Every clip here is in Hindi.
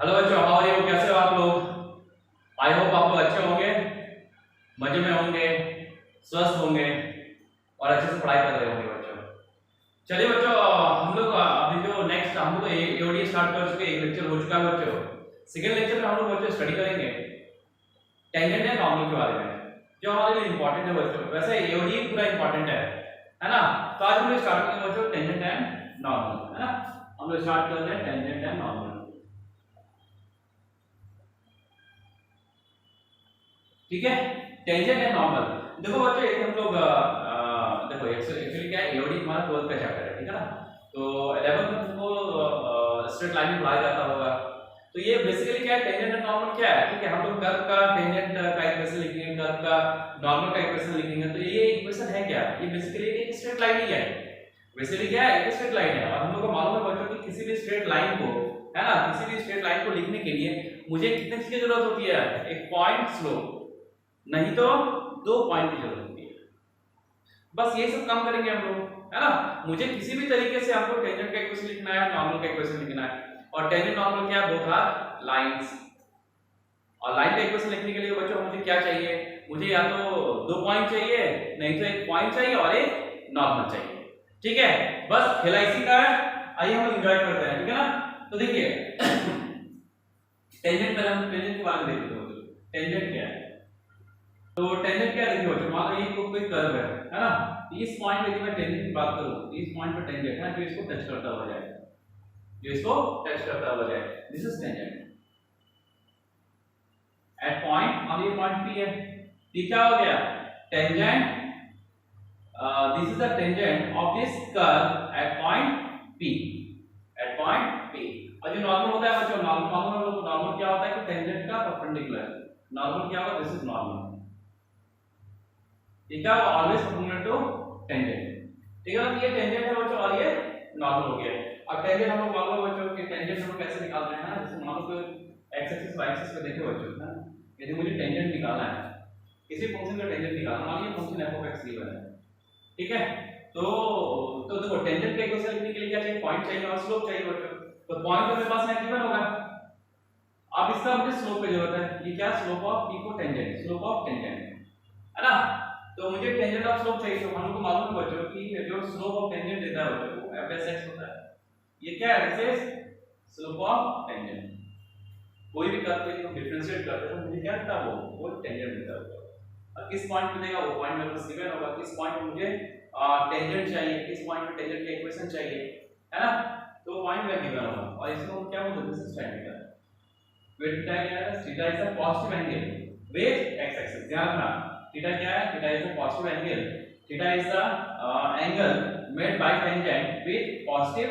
हेलो बच्चों, हाउ आर यू? कैसे हो आप लोग? आई होप आप लोग अच्छे होंगे, मजे में होंगे, स्वस्थ होंगे और अच्छे से पढ़ाई कर रहे होंगे बच्चों। चलिए बच्चों, हम लोग अभी जो नेक्स्ट हम लोग एओडी स्टार्ट कर चुके, एक लेक्चर हो चुका है बच्चों। सेकेंड लेक्चर में हम लोग बच्चों स्टडी करेंगे टेंजेंट एंड नॉर्मल के बारे में, जो हमारे लिए इंपॉर्टेंट है बच्चों। वैसे एओडी पूरा इंपॉर्टेंट है ना? तो आज हम लोग स्टार्ट करेंगे बच्चों टेंजेंट एंड नॉर्मल, है ना? हम लोग स्टार्ट कर रहे हैं टेंजेंट एंड नॉर्मल। ठीक है, टेंजेंट एंड नॉर्मल। देखो बच्चों, एक हम लोग देखो एक्चुअली क्या है, एओडी हमारा 12th का चैप्टर है, ठीक है ना? तो 11th में तुमको स्ट्रेट लाइन में पढ़ाया जाता होगा। तो ये बेसिकली क्या है, टेंजेंट एंड नॉर्मल क्या है? ठीक है, हम लोग कर्व का टेंजेंट का इक्वेशन लिखेंगे, कर्व का नॉर्मल का इक्वेशन लिखेंगे। तो ये इक्वेशन है क्या? ये बेसिकली एक स्ट्रेट लाइन ही है। बेसिकली क्या है, एक स्ट्रेट लाइन है। और हम लोग को मालूम है बच्चों कि किसी भी स्ट्रेट लाइन को, है ना, किसी भी स्ट्रेट लाइन को लिखने के लिए मुझे कितने चीज की जरूरत होती है? एक पॉइंट, स्लोप, नहीं तो 2 पॉइंट की जरूरत होती है। बस ये सब काम करेंगे हम लोग, है ना? मुझे किसी भी तरीके से हमको टेंजेंट का इक्वेशन लिखना है, नॉर्मल का इक्वेशन लिखना है। और टेंजेंट नॉर्मल क्या है? Both are lines. और लाइन का इक्वेशन लिखने के लिए बच्चों मुझे क्या चाहिए? मुझे या तो 2 पॉइंट चाहिए, नहीं तो 1 पॉइंट चाहिए और एक नॉर्मल चाहिए। ठीक है, बस खेला इसी का है। आइए हम एंजॉय करते हैं, ठीक है ना? तो देखिए टेंजेंट पर हम टेंजेंट के बारे में देखते हैं। टेंजेंट क्या है? तो टेंजेंट क्या है? देखिए बच्चों, मान लो ये कोई कर्व है ना? इस पॉइंट पे, मैं टेंजेंट की बात करूं, इस पॉइंट पे टेंजेंट है जो इसको टच करता हुआ जाए, जो इसको टच करता हुआ जाए, this is tangent at point. अब ये पॉइंट पी है, ये क्या हो गया? Tangent, this is the tangent of this curve at point P, at point P. और जो नॉर्मल होता है बच्चों, नॉर्मल क्या होता है कि टेंजेंट का परपेंडिकुलर। नॉर्मल क्या होगा? दिस इज नॉर्मल, ठीक है, ऑलवेज परपेंडिकुलर टू टेंजेंट। ठीक है ना? ये टेंजेंट है बच्चों और ये नॉर्मल हो गया। अब टेंजेंट हम लोग मान लो बच्चों कि टेंजेंट हम लोग कैसे निकालते हैं ना? जैसे मान लो कोई एक्स एक्सिस वाई एक्सिस पे देखे बच्चों, है ना? यदि मुझे टेंजेंट निकालना है, किसी फंक्शन का टेंजेंट निकालना, मान लीजिए function f of x given है, ठीक है? तो देखो टेंजेंट का इक्वेशन लिखने के लिए क्या चाहिए? पॉइंट चाहिए और स्लोप चाहिए बच्चों। तो पॉइंट तो मेरे पास में गिवन होगा। अब इसका मुझे स्लोप की जरूरत है। ये क्या? स्लोप ऑफ p को टेंजेंट, स्लोप ऑफ टेंजेंट, है ना? तो मुझे टेंजेंट ऑफ स्लोप चाहिए। तो हम लोग को मालूम है बच्चों कि जो स्लोप ऑफ टेंजेंट देता है बच्चों वो f(x) होता है। ये क्या है? This is slope of tangent. कोई भी कर्व को डिफरेंशिएट करते हैं तो मुझे क्या देता है? वो टेंजेंट देता है। अब किस पॉइंट पे देगा? वो पॉइंट मेरे पास गिवन होगा। किस पॉइंट पे मुझे टेंजेंट चाहिए, किस पॉइंट पे टेंजेंट का इक्वेशन चाहिए, है ना? तो पॉइंट में गिवन होगा। और इसको हम क्या बोलते हैं? This is tan theta. Wait theta क्या है? Theta is the positive angle with x axis. ध्यान रखना, थीटा क्या है? Theta is the positive angle. Theta is the angle made by tangent with positive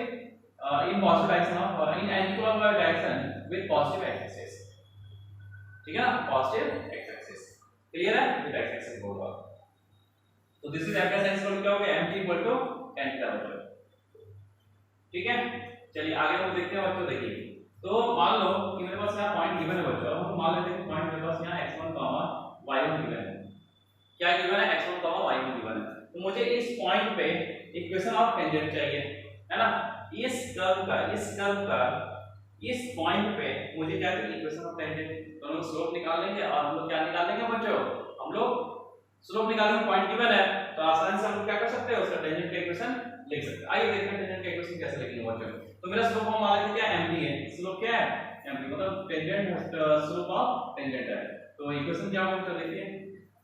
in positive direction of in anti-clockwise direction with positive x axis, ठीक है ना? पॉजिटिव x axis, क्लियर है? विद x axis होगा। तो this is f x equal क्या हो गया? mt equal to tan theta बच्चों, ठीक है? चलिए आगे हम देखते हैं बच्चों। देखिए, तो मान लो कि मेरे पास यहाँ पॉइंट गिवन है बच्चों। हम मान लेते हैं कि पॉइंट मेरे पास यहाँ x1, y1 गिवन है। क्या गिवन है? x1, y1 गिवन है। तो मुझे इस पॉइंट पे इक्वेशन ऑफ टेंजेंट चाहिए, है ना? इस कर्व का इस पॉइंट पे मुझे क्या चाहिए? Equation of tangent. तो हम लोग स्लोप निकाल लेंगे। और हम लोग क्या निकाल लेंगे बच्चों? हम लोग स्लोप निकालेंगे। पॉइंट गिवन है तो आसानी से हम लोग क्या कर सकते हैं? उसका टेंजेंट का इक्वेशन लिख सकते हैं। आइए देखते हैं टेंजेंट का इक्वेशन कैसे लिखेंगे बच्चों। तो मेरा स्लोप हम मान लेते हैं क्या? mt है। स्लोप क्या है? mt, मतलब टेंजेंट, स्लोप ऑफ टेंजेंट है। तो इक्वेशन क्या होगा? तो देखिए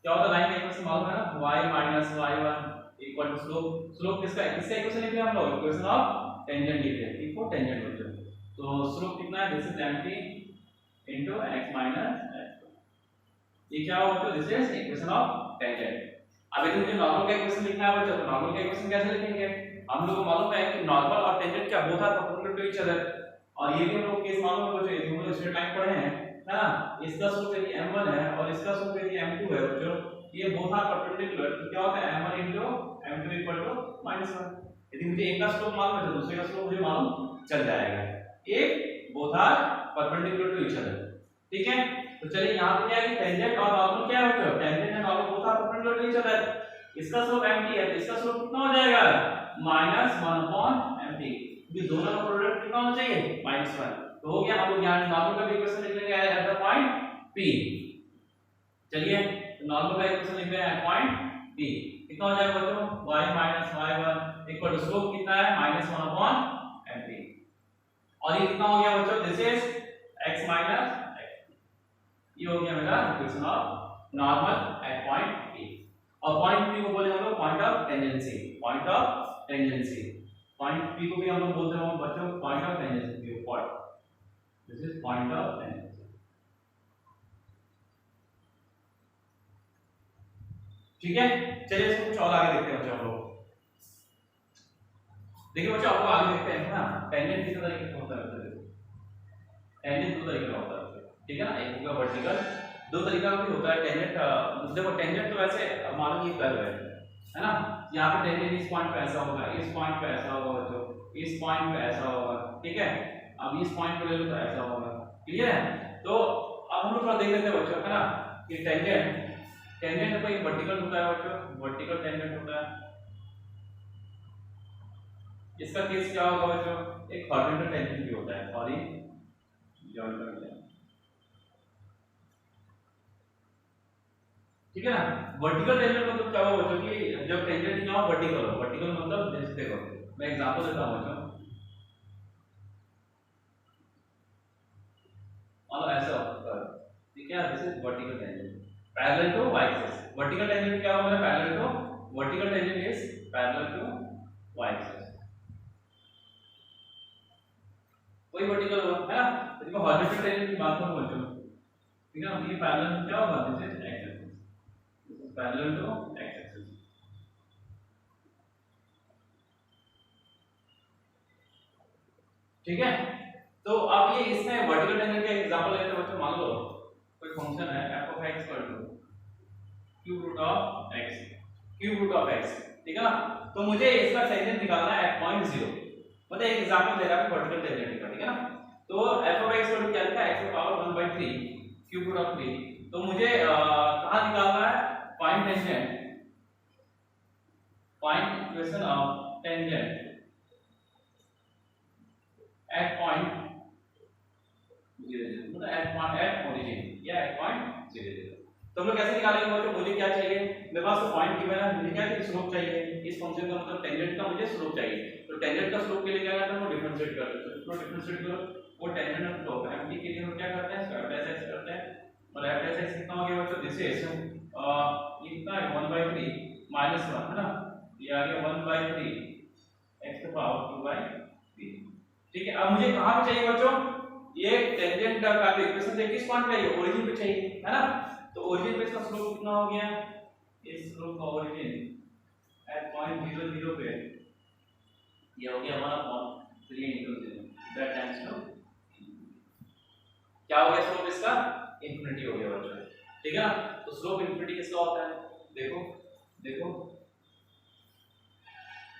क्या होता है, लाइन का इक्वेशन मालूम है ना? y - y1 equal to slope. Slope किसका है? किसका इक्वेशन लिख रहे हैं हम लोग? इक्वेशन ऑफ टेंजेंट लिख रहे हैं, ठीक है? टेंजेंट बच्चों। तो स्लोप कितना है? This is mt into x minus x2। ये क्या होगा? तो this is equation of tangent. अब यदि मुझे नॉर्मल का इक्वेशन लिखना है बच्चों, तो नॉर्मल का इक्वेशन कैसे लिखेंगे? हम लोग को मालूम है कि नॉर्मल और टेंजेंट क्या both are perpendicular to each other. और ये भी हम लोग केस मालूम है बच्चों, ये दोनों स्ट्रेट लाइन पढ़े हैं, है ना? इसका स्लोप यदि m1 है और इसका स्लोप यदि m2 है बच्चों, ये बोथ आर परपेंडिकुलर, तो क्या होता है? m1 into m2 equal to -1। यदि मुझे एक का स्लोप मालूम है तो दूसरे का स्लोप मुझे मालूम चल जाएगा। एक both are perpendicular to each other, ठीक है? तो चलिए यहाँ पे क्या है कि टेंजेंट और नॉर्मल क्या है बच्चों? Tangent and normal both are perpendicular to each other. इसका स्लोप mt है, इसका स्लोप कितना हो जाएगा? -1/mt। ये दोनों का प्रोडक्ट कितना होना चाहिए? -1। तो हो गया, हम लोग यहाँ नॉर्मल का भी इक्वेशन लिख लेंगे एट द पॉइंट P। चलिए नॉर्मल का इक्वेशन लिख रहे हैं पॉइंट P, कितना हो जाएगा बच्चों y minus y1 equal to slope कितना है -1/mp, और ये कितना हो गया बच्चों this is x minus x। ये हो गया मेरा equation of normal at point P। और पॉइंट P को बोले हम लोग point of tangency, point of tangency. Point P को भी हम लोग बोलते हैं बच्चों point of tangency, point this is point of tangency. ठीक है, चलिए इसको कुछ और आगे देखते हैं बच्चों हम लोग। देखिए बच्चों आपको आगे देखते हैं ना, टेंजेंट किस तरीके से होता है, टेंजेंट दो तरीके का होता है, ठीक है ना, एक होगा वर्टिकल, दो तरीका का भी होता है टेंजेंट। देखो टेंजेंट तो वैसे मान लो ये कर्व है ना, यहाँ पे टेंजेंट इस पॉइंट पे ऐसा होगा, इस पॉइंट पे ऐसा होगा बच्चों, इस पॉइंट पे ऐसा होगा, ठीक है। अब इस पॉइंट पे ले लो तो ऐसा होगा, क्लियर है। तो अब हम लोग थोड़ा देख लेते हैं बच्चों, है ना, कि टेंजेंट टेंजेंट कोई वर्टिकल होता है बच्चों, वर्टिकल टेंजेंट होता है। इसका केस क्या होगा बच्चों, एक हॉरिजॉन्टल टेंजेंट भी होता है, हॉरिजॉन्टल, ठीक है ना। वर्टिकल टेंजेंट मतलब क्या होगा बच्चों कि जब टेंजेंट क्या हो वर्टिकल हो, वर्टिकल मतलब जैसे देखो मैं एग्जांपल देता हूं बच्चों, और ऐसा होता है, ठीक है, this is vertical tangent parallel to y axis. Vertical tangent क्या होगा, parallel to, vertical tangent is parallel to y axis, कोई वर्टिकल होगा, है ना। तो देखो हॉरिजॉन्टल टेंजेंट की बात करूं बच्चों, ठीक है, ये पैरेलल क्या होगा, this is x axis, this is parallel to x axis, ठीक है। तो अब ये इसमें वर्टिकल टेंजेंट का एग्जांपल लेते हैं बच्चों, मान लो कोई फंक्शन है f of x equal to cube root of x, cube root of x, ठीक है ना। तो मुझे इसका टेंजेंट निकालना है at पॉइंट 0, मतलब एक एग्जांपल दे रहा है वर्टिकल टेंजेंट का, ठीक है ना। तो f of x equal to क्या लिखा है, x की पावर 1/3 क्यूब रूट ऑफ 3। तो मुझे कहां निकालना है, find tangent, find equation of tangent at point 0 0, मतलब at origin या at point 0 0। तो हम लोग कैसे निकालेंगे बच्चों, मुझे क्या चाहिए, मेरे पास तो पॉइंट गिवन है, मुझे क्या चाहिए, स्लोप चाहिए। इस फंक्शन का मतलब टेंजेंट का मुझे स्लोप चाहिए, तो टेंजेंट का स्लोप के लिए क्या करते हैं, वो डिफरेंशिएट करते हैं। इसको डिफरेंशिएट करो, वो टेंजेंट ऑफ स्लोप है एमटी के लिए हम क्या करते हैं, इसका f x करते हैं, और f x कितना हो गया बच्चों, दिस इज ये कितना है 1/3 -1, है ना, ये आ गया 1/3 x की पावर 2/3, ठीक है। अब मुझे कहां पे चाहिए बच्चों, ये टेंजेंट का जो इक्वेशन है किस पॉइंट पे चाहिए, ओरिजिन पे चाहिए, है ना। तो ओरिजिन पे इसका स्लोप कितना हो गया, इस स्लोप का ओरिजिन एट पॉइंट 0 0 पे ये हो गया 1/3 * 0 दैट टाइम्स टू, क्या हो गया स्लोप इसका, इंफिनिटी हो गया बच्चों, ठीक है ना। तो स्लोप इंफिनिटी किसका होता है, देखो देखो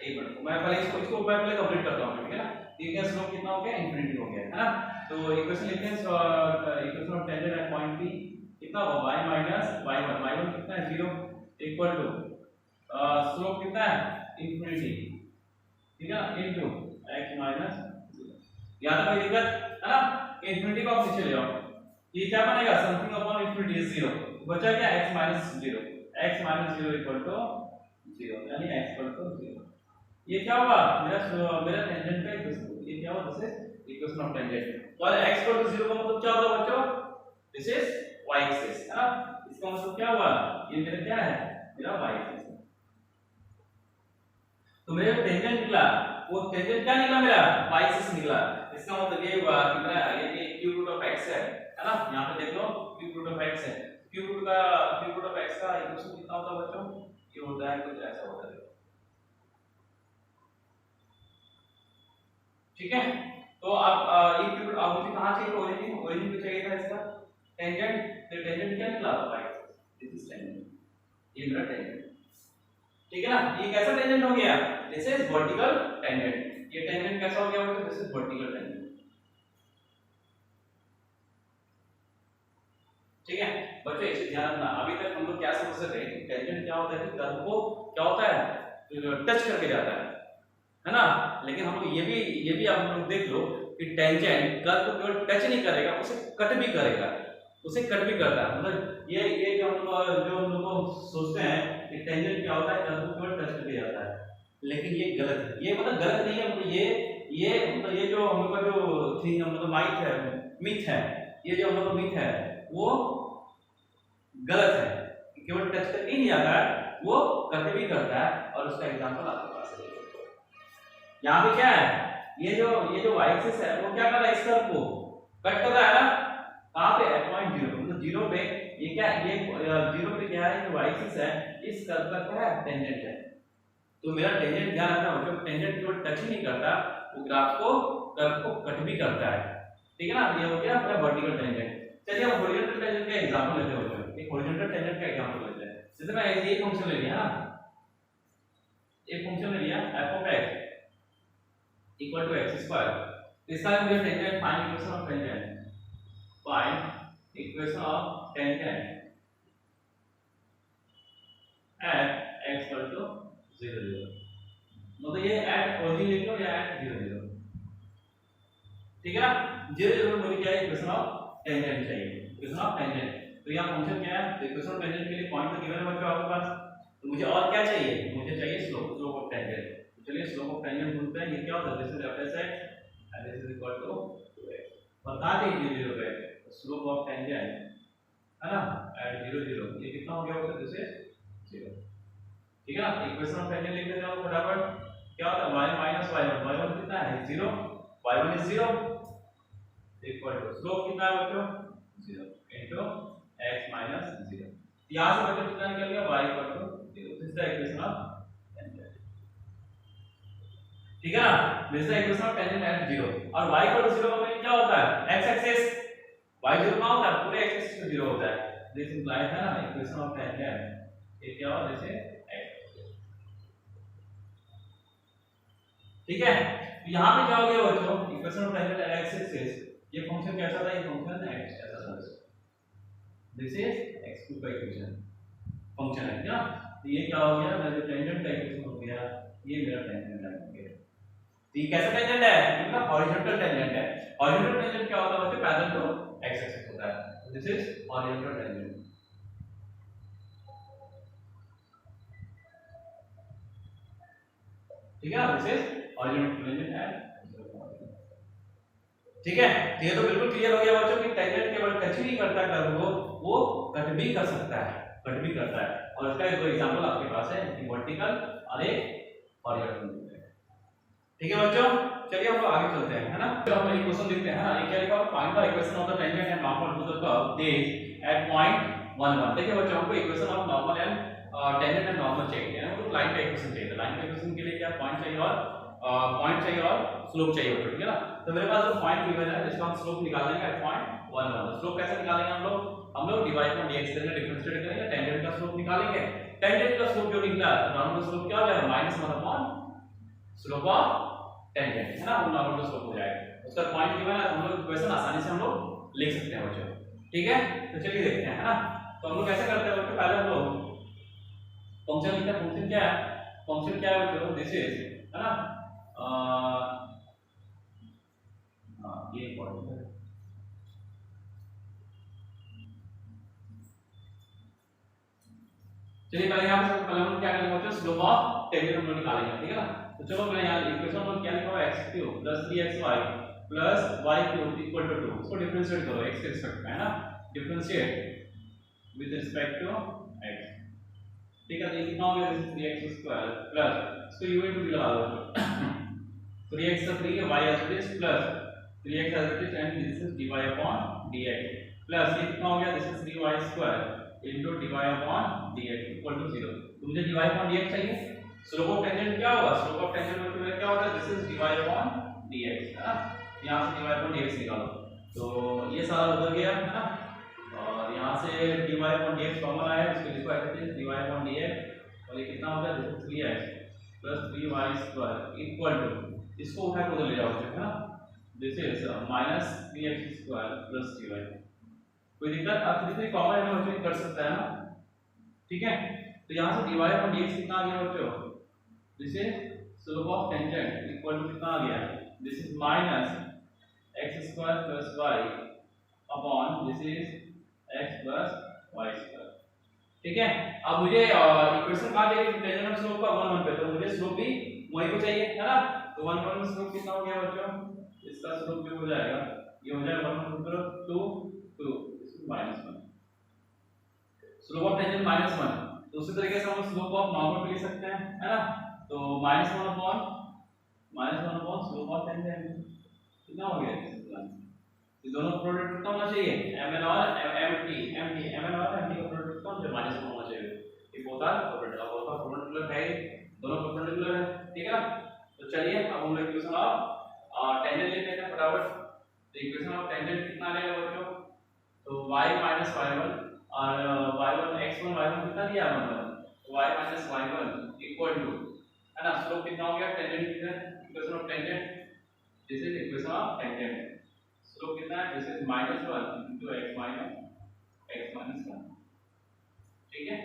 एक मिनट, मैं पहले इसको मैं पहले कंप्लीट करता हूं, ठीक है ना। ठीक है, स्लोप कितना हो गया, इंफिनिटी हो गया, है ना। तो इक्वेशन लिखते हैं, equation of tangent at point P कितना होगा, y माइनस y1, y1 कितना है 0 इक्वल टू स्लोप कितना है इंफिनिटी, ठीक है ना, इनटू x माइनस 0। यहां तक कोई दिक्कत है ना, इंफिनिटी को आप नीचे ले आओ, ये क्या बनेगा, समथिंग अपॉन इंफिनिटी इज 0, बचा क्या x minus 0, x minus 0 equal to 0, यानी x इक्वल टू 0। ये क्या होगा, मेरा टेंजेंट का इक्वेशन, ये क्या होगा, this is equation of tangent. और x इक्वल टू 0 का मतलब क्या होता है बच्चों, दिस इज y एक्सिस, है ना। इसका मतलब क्या हुआ, ये मेरा क्या है, मेरा y एक्सिस है। तो मेरा टेंजेंट निकला, वो टेंजेंट क्या निकला, मेरा y एक्सिस निकला। इसका मतलब ये हुआ कि मेरा ये क्यूब रूट ऑफ x है ना, यहां पे देख लो क्यूब रूट ऑफ x है, क्यूब रूट ऑफ x का इक्वेशन कितना होता है बच्चों, ये होता है कुछ ऐसा होता है, ठीक है। तो अब ये क्यूब अब मुझे कहां चाहिए, ओरिजिन, ओरिजिन पे चाहिए था इसका टेंजेंट, तो टेंजेंट क्या निकला था भाई, दिस इज टेंजेंट, ये मेरा टेंजेंट, ठीक है ना। ये कैसा टेंजेंट हो गया, दिस इज वर्टिकल टेंजेंट। ये टेंजेंट कैसा हो गया बच्चों, दिस इज वर्टिकल टेंजेंट, ठीक है बच्चों। इसे ध्यान रखना, अभी तक हम लोग क्या समझ रहे थे, टेंजेंट क्या होता है कि कर्व को क्या होता है टच करके जाता है ना। लेकिन हम लोग ये भी आप लोग देख लो कि कि टेंजेंट कर्व को केवल टच नहीं करेगा, उसे कट भी करेगा, उसे कट भी करता है। मतलब ये जो हम लोग सोचते हैं कि टेंजेंट क्या होता है, कर्व को केवल टच करके जाता है, लेकिन ये गलत है। ये मतलब गलत नहीं है, मतलब ये जो हम लोग का जो थिंग मतलब माइथ है, मिथ है, ये जो हम लोग का मिथ है वो गलत है। केवल टच करके ही नहीं आता है, वो कट भी करता है। और उसका एग्जांपल आपके पास है, यहाँ पे क्या है, ये जो y एक्सिस है वो क्या कर रहा है, इस कर्व को कट कर रहा है ना, कहां पे है, पॉइंट 0 मतलब 0 पे। ये क्या है, ये 0 पे क्या है, जो y एक्सिस है इस कर्व का क्या है, टेंजेंट है। तो मेरा टेंजेंट ध्यान रखना हो, जो टेंजेंट केवल टच ही नहीं करता, वो ग्राफ को कर्व को कट भी करता है, ठीक है ना। ये हो गया अपना वर्टिकल टेंजेंट। चलिए हम हॉरिजॉन्टल टेंजेंट का एग्जांपल लेते हैं। एक हॉरिजॉन्टल टेंजेंट का एग्जांपल लेते हैं। जैसे मैं ऐसे एक फंक्शन ले लिया ना, एक फंक्शन ले लिया f of x equal to x square. इसका मुझे tangent find equation of tangent, find equation of tangent at x equal to 0 0। मतलब ये एट ओरिजिन लिख लो या एट 0 0, ठीक है ना। 0 0 मुझे क्या है, इक्वेशन ऑफ टेंजेंट चाहिए, इक्वेशन ऑफ टेंजेंट। तो यहाँ फंक्शन क्या है, तो इक्वेशन ऑफ टेंजेंट के लिए पॉइंट तो गिवन है बच्चों आपके पास। तो मुझे और क्या चाहिए, मुझे चाहिए स्लोप ऑफ टेंजेंट। तो चलिए स्लोप ऑफ टेंजेंट ढूंढते हैं। ये क्या होता है, this is f and this is equal to 2x। बता दें 0 0 पे स्लोप ऑफ टेंजेंट है ना एट 0 0, ये कितना हो गया होगा, दिस इज 0, ठीक है ना। इक्वेशन ऑफ टेंजेंट लिख देते हैं फटाफट। क्या होता है, y माइनस y1, y1 कितना है 0, y1 is 0 equal to slope कितना है बच्चों 0 इनटू x माइनस 0। यहां से बच्चों कितना निकल गया, y equal to 0। This is the equation of tangent, ठीक है ना। This is the equation of tangent at 0। और y इक्वल टू 0 का मीनिंग क्या होता है, x एक्सिस, y 0 कहां होता है, पूरे x एक्सिस पे 0 होता है। दिस इंप्लाइज है ना इक्वेशन ऑफ टेंजेंट, ये क्या होगा, जैसे x, ठीक है। तो यहां पे क्या हो गया बच्चों, equation of tangent at x axis, ये फंक्शन कैसा था, ये फंक्शन x ऐसा था, दिस इज x2 का इक्वेशन फंक्शन है क्या। तो ये क्या हो गया, मेरा जो टेंजेंट का इक्वेशन हो गया, ये मेरा टेंजेंट लाइन हो गया। तो ये कैसा टेंजेंट है, ये ना हॉरिजॉन्टल टेंजेंट है। हॉरिजॉन्टल टेंजेंट क्या होता है बच्चों, पैरेलल टू x एक्सिस होता है। तो दिस इज हॉरिजॉन्टल टेंजेंट, ठीक है। दिस इज हॉरिजॉन्टल टेंजेंट है, ठीक है। तो ये तो बिल्कुल क्लियर हो गया बच्चों कि टेंजेंट केवल टच ही नहीं करता कर्व को, वो कट भी कर सकता है, कट भी करता है। और इसका एक दो एग्जांपल आपके पास है, एक वर्टिकल और एक हॉरिजॉन्टल, ठीक है बच्चों। चलिए हम लोग आगे चलते हैं, है ना। तो हम एक क्वेश्चन लिखते हैं ना, ये क्या लिखा है, find the equation of the tangent and normal to the curve this at point 1 1। देखिए बच्चों, हमको equation of normal and tangent and normal चाहिए, हमको लाइन का इक्वेशन चाहिए। लाइन का इक्वेशन के लिए क्या पॉइंट चाहिए और स्लोप चाहिए होता है, ठीक है ना। तो मेरे पास जो पॉइंट गिवन है, इसका हम स्लोप निकालेंगे एट पॉइंट 1 1। स्लोप कैसे निकालेंगे हम लोग dy को dx करके डिफरेंशिएट करेंगे, टेंजेंट का स्लोप निकालेंगे। टेंजेंट का स्लोप जो निकला, नॉर्मल स्लोप क्या हो जाएगा, -1 अपॉन स्लोप ऑफ टेंजेंट, है ना, वो नॉर्मल स्लोप हो जाएगा। उसका पॉइंट गिवन है, हम लोग इक्वेशन आसानी से हम लोग लिख सकते हैं बच्चों, ठीक है। तो चलिए देखते हैं, है ना। तो हम लोग कैसे करते हैं बच्चों, पहले हम लोग फंक्शन लिखते हैं। फंक्शन क्या है, फंक्शन क्या है बच्चों, दिस इज, है ना, ये इंपॉर्टेंट है। चलिए पहले यहाँ पे पहले हम क्या करेंगे बच्चों, स्लोप ऑफ टेंजेंट हम लोग निकालेंगे, ठीक है ना। तो चलो मैं यहाँ इक्वेशन में क्या लिखा हुआ है, x³ + 3xy + y³ = 2। इसको डिफरेंशिएट करो x के रिस्पेक्ट में, है ना, differentiate with respect to x, ठीक है। तो ये कितना हो गया, 3x² प्लस इसको u into v लगा दो, 3x तो 3 है, y as it is plus 3x as it is and this is dy upon dx plus ये कितना हो गया, this is 3y² into dy upon dx equal to 0। तो मुझे dy upon dx चाहिए। स्लोप ऑफ टेंजेंट क्या होगा, स्लोप ऑफ टेंजेंट मतलब मेरा क्या होता है, this is dy upon dx, है ना। यहाँ से dy upon dx निकालो, तो ये सारा उधर गया, है ना। और यहाँ से dy upon dx कॉमन आया, इसको लिखो ऐसे dy upon dx, और ये कितना हो गया, this is 3x + 3y² equal to, इसको उठा के उधर ले जाओ, है ना, दिस इज -3x² + 3y। कोई दिक्कत, आप कितने कॉमन है बच्चों कर सकता है ना, ठीक है। तो यहाँ से dy upon dx कितना आ गया बच्चों, this is slope of tangent equal to कितना आ गया, this is x square plus y upon this is x plus y square. ठीक है, अब मुझे इक्वेशन कहाँ चाहिए, टेंजेंट ऑफ स्लोप का 1 1 पे, तो मुझे स्लोप भी वही को चाहिए है ना। तो 1 1 स्लोप कितना हो गया बच्चों, इसका स्लोप जो हो जाएगा ये हो जाएगा 1 1 2 2 -1, स्लोप ऑफ टेंजेंट -1। तो उसी तरीके से हम स्लोप ऑफ नॉर्मल भी लिख सकते हैं है ना। तो -1 अपॉन स्लोप ऑफ टेंजेंट कितना हो गया, ये दोनों प्रोडक्ट कितना होना चाहिए, mn और mt, mn और mt का प्रोडक्ट कितना -1 होना चाहिए। ये बोथ आर परपेंडिकुलर है, दोनों परपेंडिकुलर है। ठीक है ना। तो चलिए अब हम लोग इक्वेशन ऑफ टेंजेंट लिख लेते हैं फटाफट। तो इक्वेशन ऑफ टेंजेंट कितना आएगा बच्चों, तो y - y1 और y1 x1 y1 कितना दिया हमने, तो y - y1 इक्वल टू है ना, स्लोप कितना हो गया, टेंजेंट कितना है, equation of tangent, this is equation of tangent, slope कितना है, this is -1 into x minus 1। ठीक है,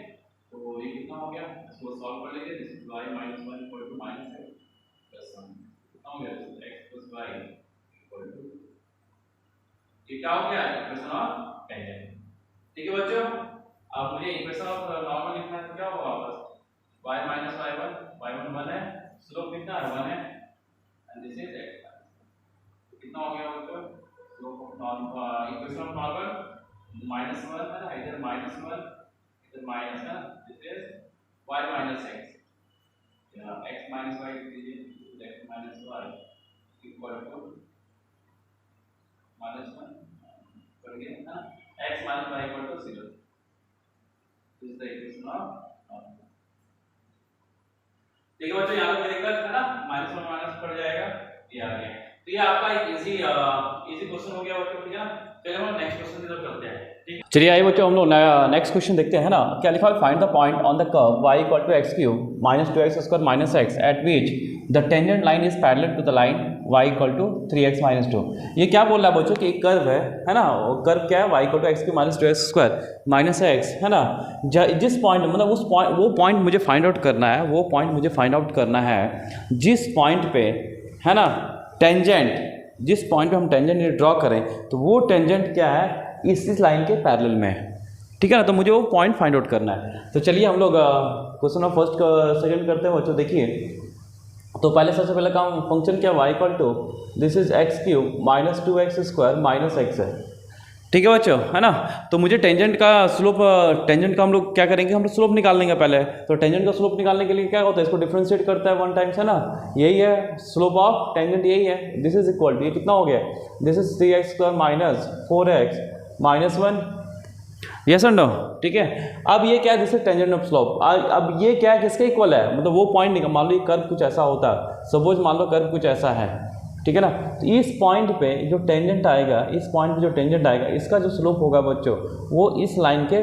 तो ये कितना हो गया, इसको सॉल्व कर लेंगे, this is y - 1 equal to -x plus 1 कितना हो गया, x plus y equal to, ये क्या हो गया, इक्वेशन ऑफ टेंजेंट। ठीक है बच्चों, अब मुझे इक्वेशन ऑफ नॉर्मल लिखना है, तो क्या होगा वापस y - y1 1 है, स्लोप कितना है 1 है, एंड दिस इज x। कितना हो गया बच्चों, slope of normal, equation of normal -1 है ना, इधर -1 इधर माइनस है, दिस इज y - x, या x - y लीजिए, x - y इक्वल टू -1 कर गया ना, x - y equal to 0। This is the equation of normal. ठीक है बच्चों, यहाँ पे दिक्कत है ना, -1 माइनस पड़ जाएगा, ये आ गया। तो ये आपका एक इजी क्वेश्चन हो गया बच्चों। ठीक है ना, चलिए हम नेक्स्ट क्वेश्चन की तरफ चलते हैं। ठीक, चलिए आइए बच्चों हम लोग नेक्स्ट क्वेश्चन देखते हैं ना। क्या लिखा है, find the point on the curve y equal to x³ - 2x² - x at which the tangent line is parallel to the line y equal to 3x - 2। ये क्या बोल रहा है बच्चों कि एक कर्व है ना, कर्व क्या है, y equal to x³ - 2x² - x है ना। जिस पॉइंट मतलब उस पॉइंट, वो पॉइंट मुझे फाइंड आउट करना है, वो पॉइंट मुझे फाइंड आउट करना है जिस पॉइंट पे है ना टेंजेंट, जिस पॉइंट पे हम टेंजेंट ड्रॉ करें, तो वो टेंजेंट क्या है, इस लाइन के पैरेलल में है। ठीक है ना, तो मुझे वो पॉइंट फाइंड आउट करना है। तो चलिए हम लोग क्वेश्चन ऑफ फर्स्ट सेकंड करते हैं बच्चों। देखिए, तो पहले सबसे पहले काम फंक्शन क्या, y equal to this is x³ - 2x² - x है। ठीक है बच्चों, है ना। तो मुझे टेंजेंट का स्लोप, टेंजेंट का हम लोग क्या करेंगे, हम लोग स्लोप निकाल लेंगे पहले। तो टेंजेंट का स्लोप निकालने के लिए क्या होता है, इसको डिफरेंशिएट करता है 1 टाइम्स है ना, यही है स्लोप ऑफ टेंजेंट, यही है। दिस इज इक्वल टू, ये कितना हो गया, this is 3x² - 4x - 1, yes और नो। ठीक है, अब ये क्या है, this is tangent of slope. अब ये क्या है, किसके इक्वल है, मतलब वो पॉइंट निकाल, मान लो ये कर्व कुछ ऐसा होता है, सपोज मान लो कर्व कुछ ऐसा है, ठीक है ना। तो इस पॉइंट पे जो टेंजेंट आएगा, इस पॉइंट पे जो टेंजेंट आएगा, इसका जो स्लोप होगा बच्चों, वो इस लाइन के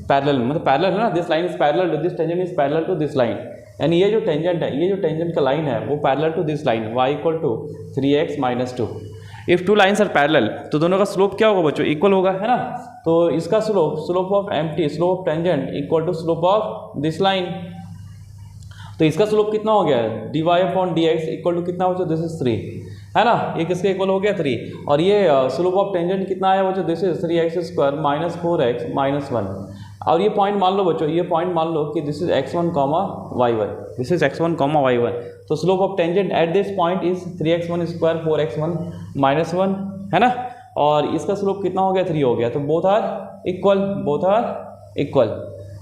पैरेलल, मतलब पैरेलल है ना, this line is parallel to this tangent, is parallel to this line, यानी ये जो टेंजेंट है, ये जो टेंजेंट का लाइन है, वो parallel to this line y equal to 3x - 2। If two lines are parallel, तो दोनों का स्लोप क्या होगा बच्चों, इक्वल होगा, है ना। तो इसका slope of mt, slope of tangent equal to slope of this line. तो इसका स्लोप कितना हो गया, dy/dx इक्वल टू कितना हो, दिस इज 3 है ना, ये किसके इक्वल हो गया 3। और ये स्लोप ऑफ टेंजेंट कितना आया बच्चों, दिस इज 3x² - 4x - 1। और ये पॉइंट मान लो बच्चों, ये पॉइंट मान लो कि this is x1, y1, this is x1, y1। तो slope of tangent at this point is 3x1² - 4x1 - 1 है ना। और इसका स्लोप कितना हो गया, 3 हो गया। तो बोथ आर इक्वल,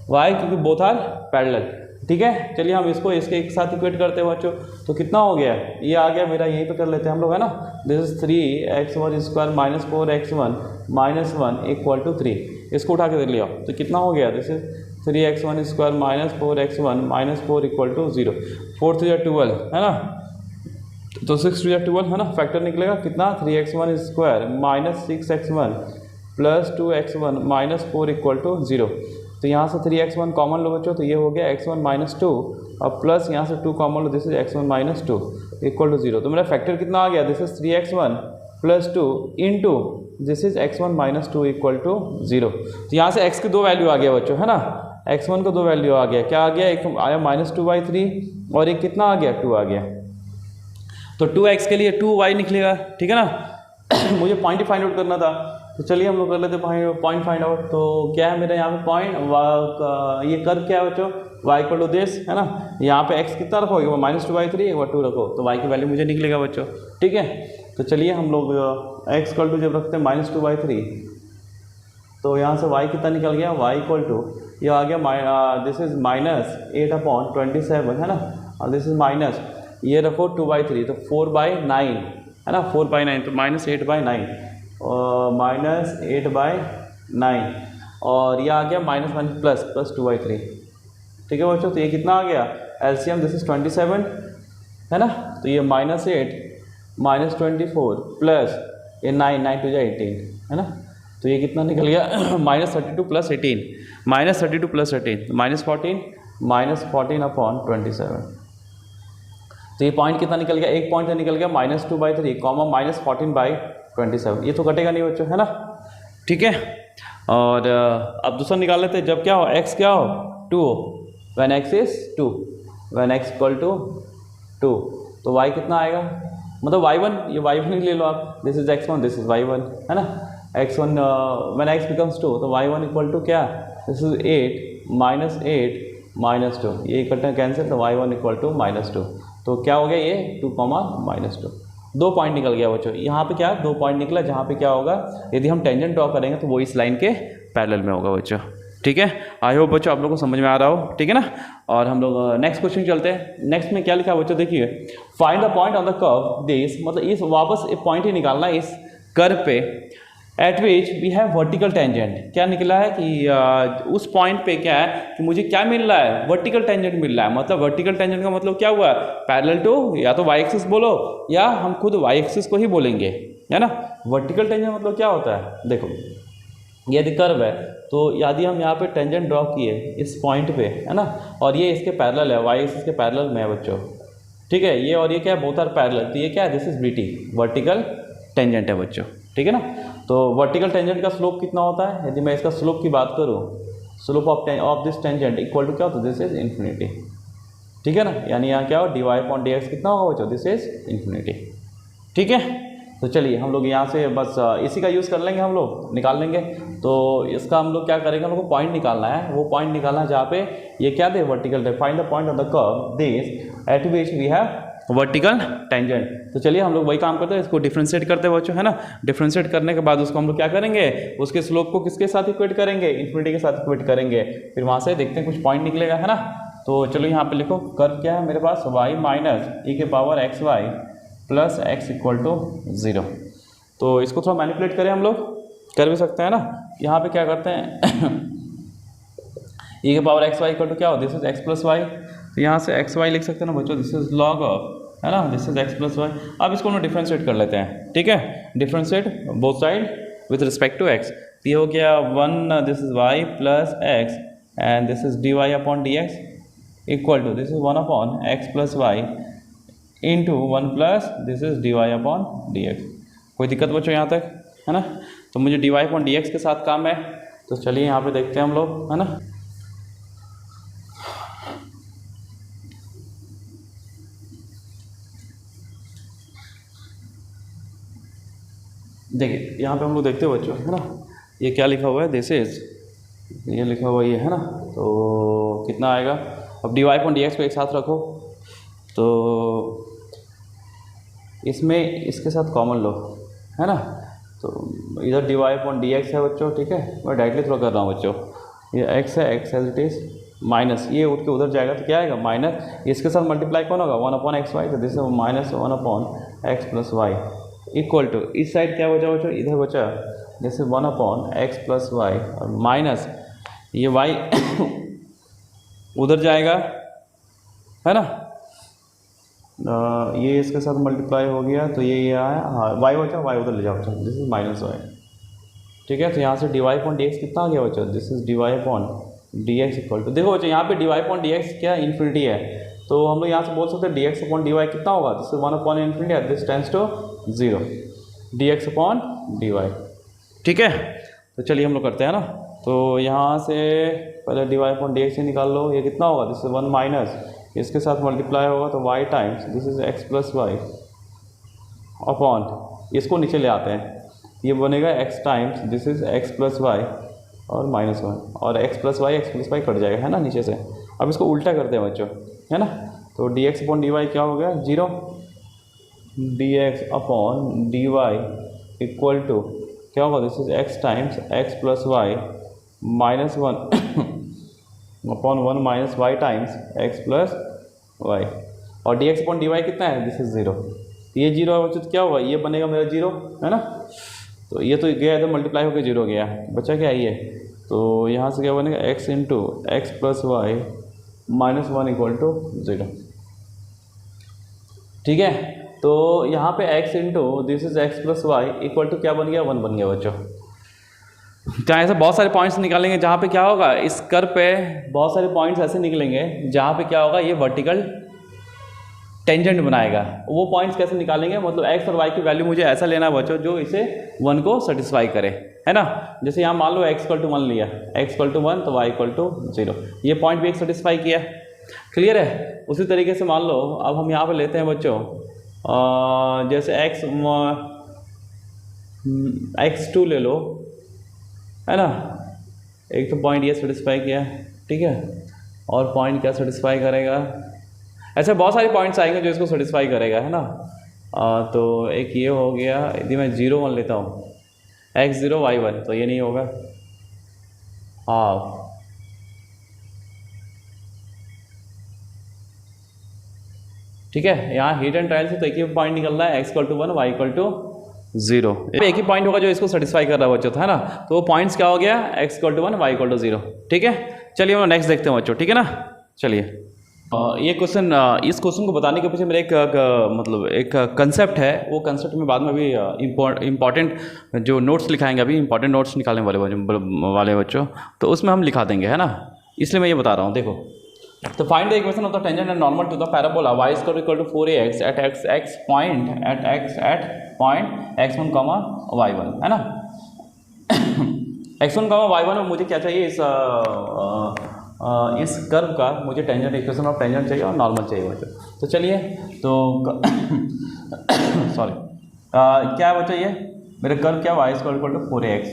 वाई, क्योंकि बोथ आर पैरेलल। ठीक है, चलिए हम इसको इसके एक साथ इक्वेट करते हैं बच्चों। तो कितना हो गया, ये आ गया मेरा, यहीं पे कर लेते हैं हम लोग, है ना। This is 3x1² - 4x1 - 1 equal to 3। इसको उठा के देख लिया, तो कितना हो गया, this is 3x1² - 4x1 - 4 equal to 0। 4 3 12 है ना, तो 6 2 12 है ना, फैक्टर निकलेगा कितना, 3x1² - 6x1 + 2x1 - 4 equal to 0। तो यहाँ से 3x1 कॉमन लो बच्चों, तो ये हो गया x1 - 2 और प्लस यहाँ से 2 कॉमन लो, this is x1 - 2 equal to 0। तो मेरा फैक्टर कितना आ गया, this is 3x1 + 2 into this is x1 - 2 equal to 0। तो यहाँ से x की 2 वैल्यू आ गया बच्चों, है ना, x1 को 2 वैल्यू आ गया, क्या आ गया, एक आया -2/3 और एक कितना आ गया, 2 आ गया। तो 2x के लिए 2y निकलेगा, ठीक है ना। मुझे पॉइंट ही फाइंड आउट करना था, तो चलिए हम लोग कर लेते पॉइंट फाइंड आउट। तो क्या है मेरा यहाँ पे पॉइंट, ये कर्व क्या है बच्चों, y इक्वल टू दिस है ना। यहाँ पे x कितना रखो, एक बार -2/3 एक बार 2 रखो, तो y की वैल्यू मुझे निकलेगा बच्चों, ठीक है। तो चलिए हम लोग x इक्वल टू जब रखते हैं -2/3, तो यहाँ से y कितना निकल गया, y इक्वल टू ये आ गया दिस इज -8/27 है ना, और दिस इज माइनस ये रखो 2/3 तो 4/9 है ना, 4/9 तो -8/9 और -8/9 और ये आ गया माइनस प्लस 2/3, ठीक है बच्चों। तो ये कितना आ गया एलसीएम, दिस इज 27 है ना, तो ये -8 -24 प्लस ये 9 2 18 है ना, तो ये कितना निकल गया -32 + 18 -32 + 18 -14 अपॉन 27। तो ये पॉइंट कितना निकल गया, एक पॉइंट से निकल गया -2/3 कॉमा -14/27, ये तो कटेगा नहीं बच्चों है ना, ठीक है। और अब दूसरा निकाल लेते हैं, जब क्या हो x क्या हो 2 हो, when x is 2, when x equal to 2, तो y कितना आएगा, मतलब y1, ये y1 ही ले लो आप, this is x1 this is y1 है ना, x1 व्हेन x बिकम्स 2 तो y1 इक्वल टू क्या, दिस इज 8 -2, ये इकट्ठा कैंसिल, तो y1 इक्वल टू -2, तो क्या हो गया ये 2, -2, 2 पॉइंट निकल गया बच्चों। यहाँ पे क्या 2 पॉइंट निकला, जहाँ पे क्या होगा यदि हम टेंजेंट ड्रॉ करेंगे तो वो इस लाइन के पैरेलल में होगा बच्चों, ठीक है। आई होप बच्चों आप लोगों को समझ में आ रहा हो, ठीक है ना। और हम लोग नेक्स्ट क्वेश्चन चलते हैं। नेक्स्ट में क्या लिखा है बच्चों, देखिए find the point on the curve this, मतलब इस वापस एक पॉइंट ही निकालना है इस कर्व पे, at which we have vertical tangent. क्या निकला है कि उस पॉइंट पे क्या है कि मुझे क्या मिल रहा है, वर्टिकल टेंजेंट मिल रहा है। मतलब वर्टिकल टेंजेंट का मतलब क्या हुआ, पैरेलल टू या तो वाई एक्सिस बोलो या हम खुद वाई एक्सिस को ही बोलेंगे, है ना। वर्टिकल टेंजेंट मतलब क्या होता है, देखो यदि कर्व है तो यदि हम यहाँ पे टेंजेंट ड्रॉ किए इस पॉइंट पे है ना, और ये इसके पैरेलल है, वाई एक्सिस के पैरेलल में है बच्चों, ठीक है। ये और ये क्या है, बोथ आर पैरेलल, तो ये क्या है, this is BT, vertical tangent है बच्चों, ठीक है ना। तो वर्टिकल टेंजेंट का स्लोप कितना होता है, यदि मैं इसका स्लोप की बात करूँ, slope of this tangent equal to क्या होता है, दिस इज इन्फिनिटी, ठीक है ना। यानी यहाँ क्या हो, dy/dx कितना होगा बच्चों, दिस इज इन्फिनिटी, ठीक है। तो चलिए हम लोग यहाँ से बस इसी का यूज़ कर लेंगे, हम लोग निकाल लेंगे। तो इसका हम लोग क्या करेंगे, हम लोग को पॉइंट निकालना है, वो पॉइंट निकालना है जहाँ पे ये क्या दे, vertical, find the point of the curve this at which we have vertical tangent. तो चलिए हम लोग वही काम करते हैं, इसको डिफ्रेंशिएट करते हैं बच्चों, है ना। डिफ्रेंशिएट करने के बाद उसको हम लोग क्या करेंगे, उसके स्लोप को किसके साथ इक्वेट करेंगे, इन्फिनिटी के साथ इक्वेट करेंगे, फिर वहाँ से देखते हैं कुछ पॉइंट निकलेगा, है ना। तो चलो यहाँ पे लिखो, कर्व क्या है मेरे पास, y minus e⁻xy plus x equal to 0। तो इसको थोड़ा मैनिपुलेट करें, हम लोग कर भी सकते हैं ना। यहाँ पे क्या करते हैं e⁻xy इक्वल टू क्या हो, this is x plus y, तो यहाँ से xy लिख सकते हैं ना बच्चों, दिस इज log है ना, this is x plus y. अब इसको हम डिफ्रेंशिएट कर लेते हैं, ठीक है। Differentiate both side with respect to x, तो ये हो गया 1 this is y plus x and this is dy/dx equal to this is 1/x plus y into 1 plus this is dy/dx। कोई दिक्कत बच्चों यहाँ तक, है ना। तो मुझे dy/dx के साथ काम है, तो चलिए यहाँ पे देखते हैं हम लोग, है ना। देखिए यहाँ पे हम लोग देखते हो बच्चों, है ना, ये क्या लिखा हुआ है, दिस इज, ये लिखा हुआ ये है ना, तो कितना आएगा। अब dy/dx को एक साथ रखो, तो इसमें इसके साथ कॉमन लो, है ना। तो इधर dy/dx है बच्चों, ठीक है। मैं डायरेक्टली थ्रो कर रहा हूँ बच्चों, ये x है, x as it is, minus ये उठ के उधर जाएगा तो क्या आएगा, माइनस इसके साथ मल्टीप्लाई कौन होगा, 1/xy, तो this is minus 1/x plus y equal to, इस साइड क्या बचा बच्चों, इधर बचा this is 1/x plus y और माइनस ये y उधर जाएगा, है ना। ये इसके साथ मल्टीप्लाई हो गया तो ये आया, हाँ y बचा, y उधर ले जाओ बच्चों, दिस इज माइनस वाई, ठीक है। तो यहाँ से dy/dx कितना आ गया बच्चों, this is dy/dx equal to, देखो बच्चों यहाँ पे dy/dx क्या इन्फिनिटी है, तो हम लोग यहाँ से बोल सकते हैं dx/dy कितना होगा, this is 1/∞, this tends to 0, dx/dy, ठीक है। तो चलिए हम लोग करते हैं ना। तो यहाँ से पहले dy/dx से निकाल लो, ये कितना होगा, दिस इज 1 माइनस इसके साथ मल्टीप्लाई होगा तो y times this is x plus y upon इसको नीचे ले आते हैं, ये बनेगा x times this is x plus y और माइनस 1, और x प्लस वाई कट जाएगा, है ना नीचे से। अब इसको उल्टा करते हैं बच्चों, है ना, तो dx अपॉन dy क्या हो गया 0, dx upon dy equal to क्या होगा, this is x times x plus y minus 1 upon 1 minus y times x plus y, और dx अपॉन dy कितना है, दिस इज 0, ये 0 है बच्चों, तो क्या होगा, ये बनेगा मेरा 0, है ना, तो ये तो गया इधर मल्टीप्लाई होकर 0 गया, बचा क्या ये, तो यहाँ से क्या बनेगा x into x plus y minus 1 equal to 0, ठीक है। तो यहाँ पे x into this is x plus y equal to क्या बन गया, 1 बन गया बच्चों। जहाँ ऐसे बहुत सारे पॉइंट्स निकालेंगे जहाँ पे क्या होगा, इस कर्व पे बहुत सारे पॉइंट्स ऐसे निकलेंगे जहाँ पे क्या होगा, ये वर्टिकल टेंजेंट बनाएगा। वो पॉइंट्स कैसे निकालेंगे, मतलब x और y की वैल्यू मुझे ऐसा लेना है बच्चों जो इसे 1 को सेटिस्फाई करे, है ना। जैसे यहाँ मान लो x इक्वल टू 1 लिया, x इक्वल टू 1 तो y इक्वल टू 0, ये पॉइंट भी एक सेटिस्फाई किया, क्लियर है। उसी तरीके से मान लो अब हम यहाँ पे लेते हैं बच्चों जैसे x2 ले लो, है ना, एक तो पॉइंट ये सेटिस्फाई किया, ठीक है, और पॉइंट क्या सेटिस्फाई करेगा, ऐसे बहुत सारे पॉइंट्स आएंगे जो इसको सेटिस्फाई करेगा, है ना। तो एक ये हो गया, यदि मैं 0 1 लेता हूँ x0 y1 तो ये नहीं होगा, हाफ, ठीक है। यहाँ हीट एंड ट्रायल से तो एक ही पॉइंट निकल रहा है, x equal to 1 y equal to 0, एक ही पॉइंट होगा जो इसको सेटिस्फाई कर रहा है बच्चों, है ना। तो वो पॉइंट्स क्या हो गया, x equal to 1 y equal to 0, ठीक है। चलिए हम नेक्स्ट देखते हैं बच्चों, ठीक है ना। चलिए ये क्वेश्चन, इस क्वेश्चन को बताने के पीछे मेरा मतलब एक कंसेप्ट है, वो कंसेप्ट में बाद में अभी इम्पॉर्टेंट जो नोट्स लिखाएंगे, अभी इंपॉर्टेंट नोट्स निकालने वाले बच्चों, तो उसमें हम लिखा देंगे, है ना, इसलिए मैं ये बता रहा हूँ। देखो, तो find the equation of the tangent and normal to the parabola y equal to 4ax at x point x1 comma y1, है ना। x1 कॉमा y1 में मुझे क्या चाहिए, इस कर्व का मुझे टेंजेंट, इक्वेशन ऑफ टेंजेंट चाहिए और नॉर्मल चाहिए बच्चों। तो चलिए, तो सॉरी क्या है बच्चों, ये मेरा कर्व क्या, y इक्वल टू 4ax।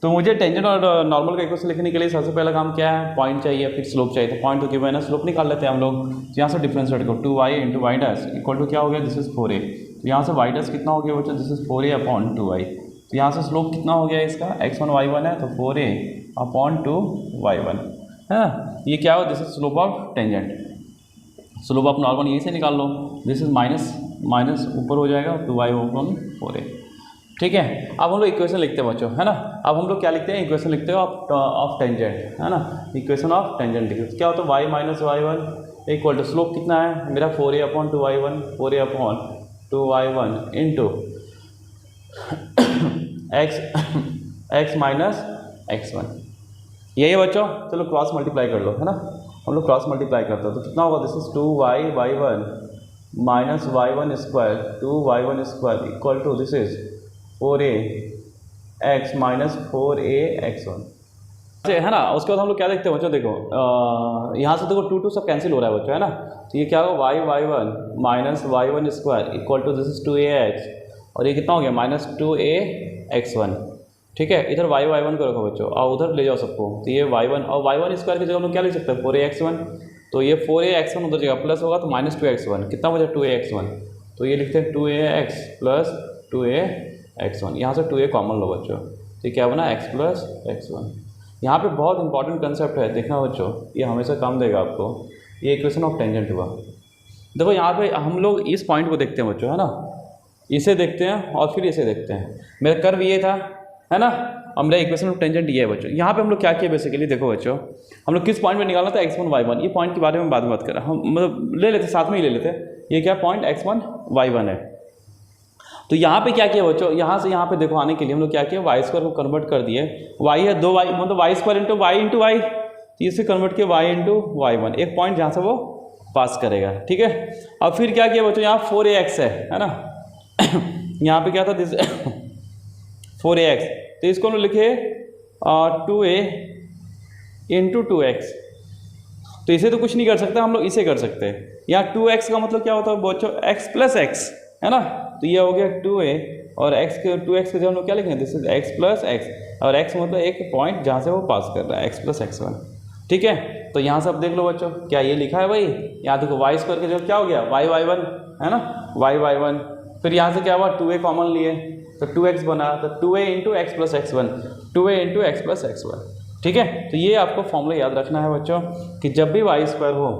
तो मुझे टेंजेंट और नॉर्मल का इक्वेशन लिखने के लिए सबसे पहला काम क्या है, पॉइंट चाहिए, फिर स्लोप चाहिए। तो पॉइंट तो गिवन है, स्लोप निकाल लेते हैं हम लोग। तो यहाँ से डिफरेंशिएट करो, 2y into y dash equal to क्या हो गया, दिस इज 4a। तो यहाँ से वाई डैश कितना हो गया बच्चों, this is 4a upon 2y। तो यहाँ से स्लोप कितना हो गया इसका, x1 y1 है, तो 4a अपॉन 2y1, है ना। ये क्या हो, this is slope of tangent. Slope of normal यहीं से निकाल लो, दिस इज माइनस माइनस ऊपर हो जाएगा, 2y अपॉन 4a, ठीक है। अब हम लोग इक्वेशन लिखते हैं बच्चों, है ना। अब हम लोग क्या लिखते हैं, इक्वेशन लिखते हैं ऑफ टेंजेंट, है ना। इक्वेशन ऑफ टेंजेंट लिखते हैं, क्या होता है, y minus y1 equal to slope कितना है मेरा 4a upon 2y1, 4a upon 2y1 into x minus x1, यही है बच्चों। चलो क्रॉस मल्टीप्लाई कर लो, है ना, हम लोग क्रॉस मल्टीप्लाई करते हैं, तो कितना होगा, this is 2y1 minus y1 square 2y1 square equal to this is 4ax minus 4ax1, है ना। उसके बाद हम लोग क्या देखते हैं बच्चों, देखो यहाँ से देखो 2 सब कैंसिल हो रहा है बच्चों, है ना। तो ये क्या होगा, y1 minus y1 square equal to this is 2ax, और ये कितना हो गया, माइनस 2ax1, ठीक है। इधर y1 को रखो बच्चों, और उधर ले जाओ सबको, तो ये y1 और y1 स्क्वायर की जगह हम लोग क्या लिख सकते हैं, 4ax1। तो ये 4ax1 उधर जगह प्लस होगा, तो माइनस 2x1, कितना बचा 2ax1, तो ये लिखते हैं 2ax प्लस 2ax1, यहाँ से 2a कॉमन लो बच्चों, तो ये क्या बना, x प्लस x1। यहाँ पे बहुत इंपॉर्टेंट कंसेप्ट है, देखना बच्चों, ये हमेशा काम देगा आपको। ये इक्वेशन ऑफ टेंजेंट हुआ। देखो यहाँ पे हम लोग इस पॉइंट को देखते हैं बच्चों, है ना, इसे देखते हैं और फिर इसे देखते हैं। मेरा कर्व ये था, है ना, और मेरा इक्वेशन ऑफ टेंजेंट ये है बच्चों। यहाँ पे हम लोग क्या किया बेसिकली, देखो बच्चों, हम लोग किस पॉइंट में निकालना था, x1 y1। ये पॉइंट के बारे में बाद में बात करें, हम मतलब ले लेते, साथ में ही ले लेते। ये क्या पॉइंट x1 y1 है। तो यहाँ पे क्या किया बच्चों, यहाँ से यहाँ पे देखो आने के लिए हम लोग क्या किया, वाई स्क्वायर को कन्वर्ट कर दिए, वाई है 2y, मतलब वाई स्क्वायर इंटू वाई, तो इसे कन्वर्ट किया y इंटू y1, एक पॉइंट जहाँ से वो पास करेगा, ठीक है। अब फिर क्या किया बच्चों, यहाँ 4ax है ना यहाँ पे क्या था, दिस 4ax, तो इसको हम लोग लिखे 2a इंटू 2x। तो इसे तो कुछ नहीं कर सकते हम लोग, इसे कर सकते हैं। यहाँ 2x का मतलब क्या होता है बच्चों, x प्लस x, है ना। तो ये हो गया 2a और x के 2x के जगह हम लोग क्या लिखेंगे, this is x plus x, और x मतलब एक पॉइंट जहाँ से वो पास कर रहा है, x प्लस x1। ठीक है, तो यहाँ से अब देख लो बच्चों क्या ये लिखा है भाई, यहाँ देखो वाई स्क्वायर के जगह क्या हो गया, y1 है ना, y1, फिर यहाँ से क्या हुआ 2a कॉमन लिए तो 2x बना, तो 2a इंटू एक्स प्लस एक्स1, 2a इंटू एक्स प्लस एक्स1। ठीक है, तो ये आपको फॉर्मूला याद रखना है बच्चों कि जब भी वाई स्क्वायर हो,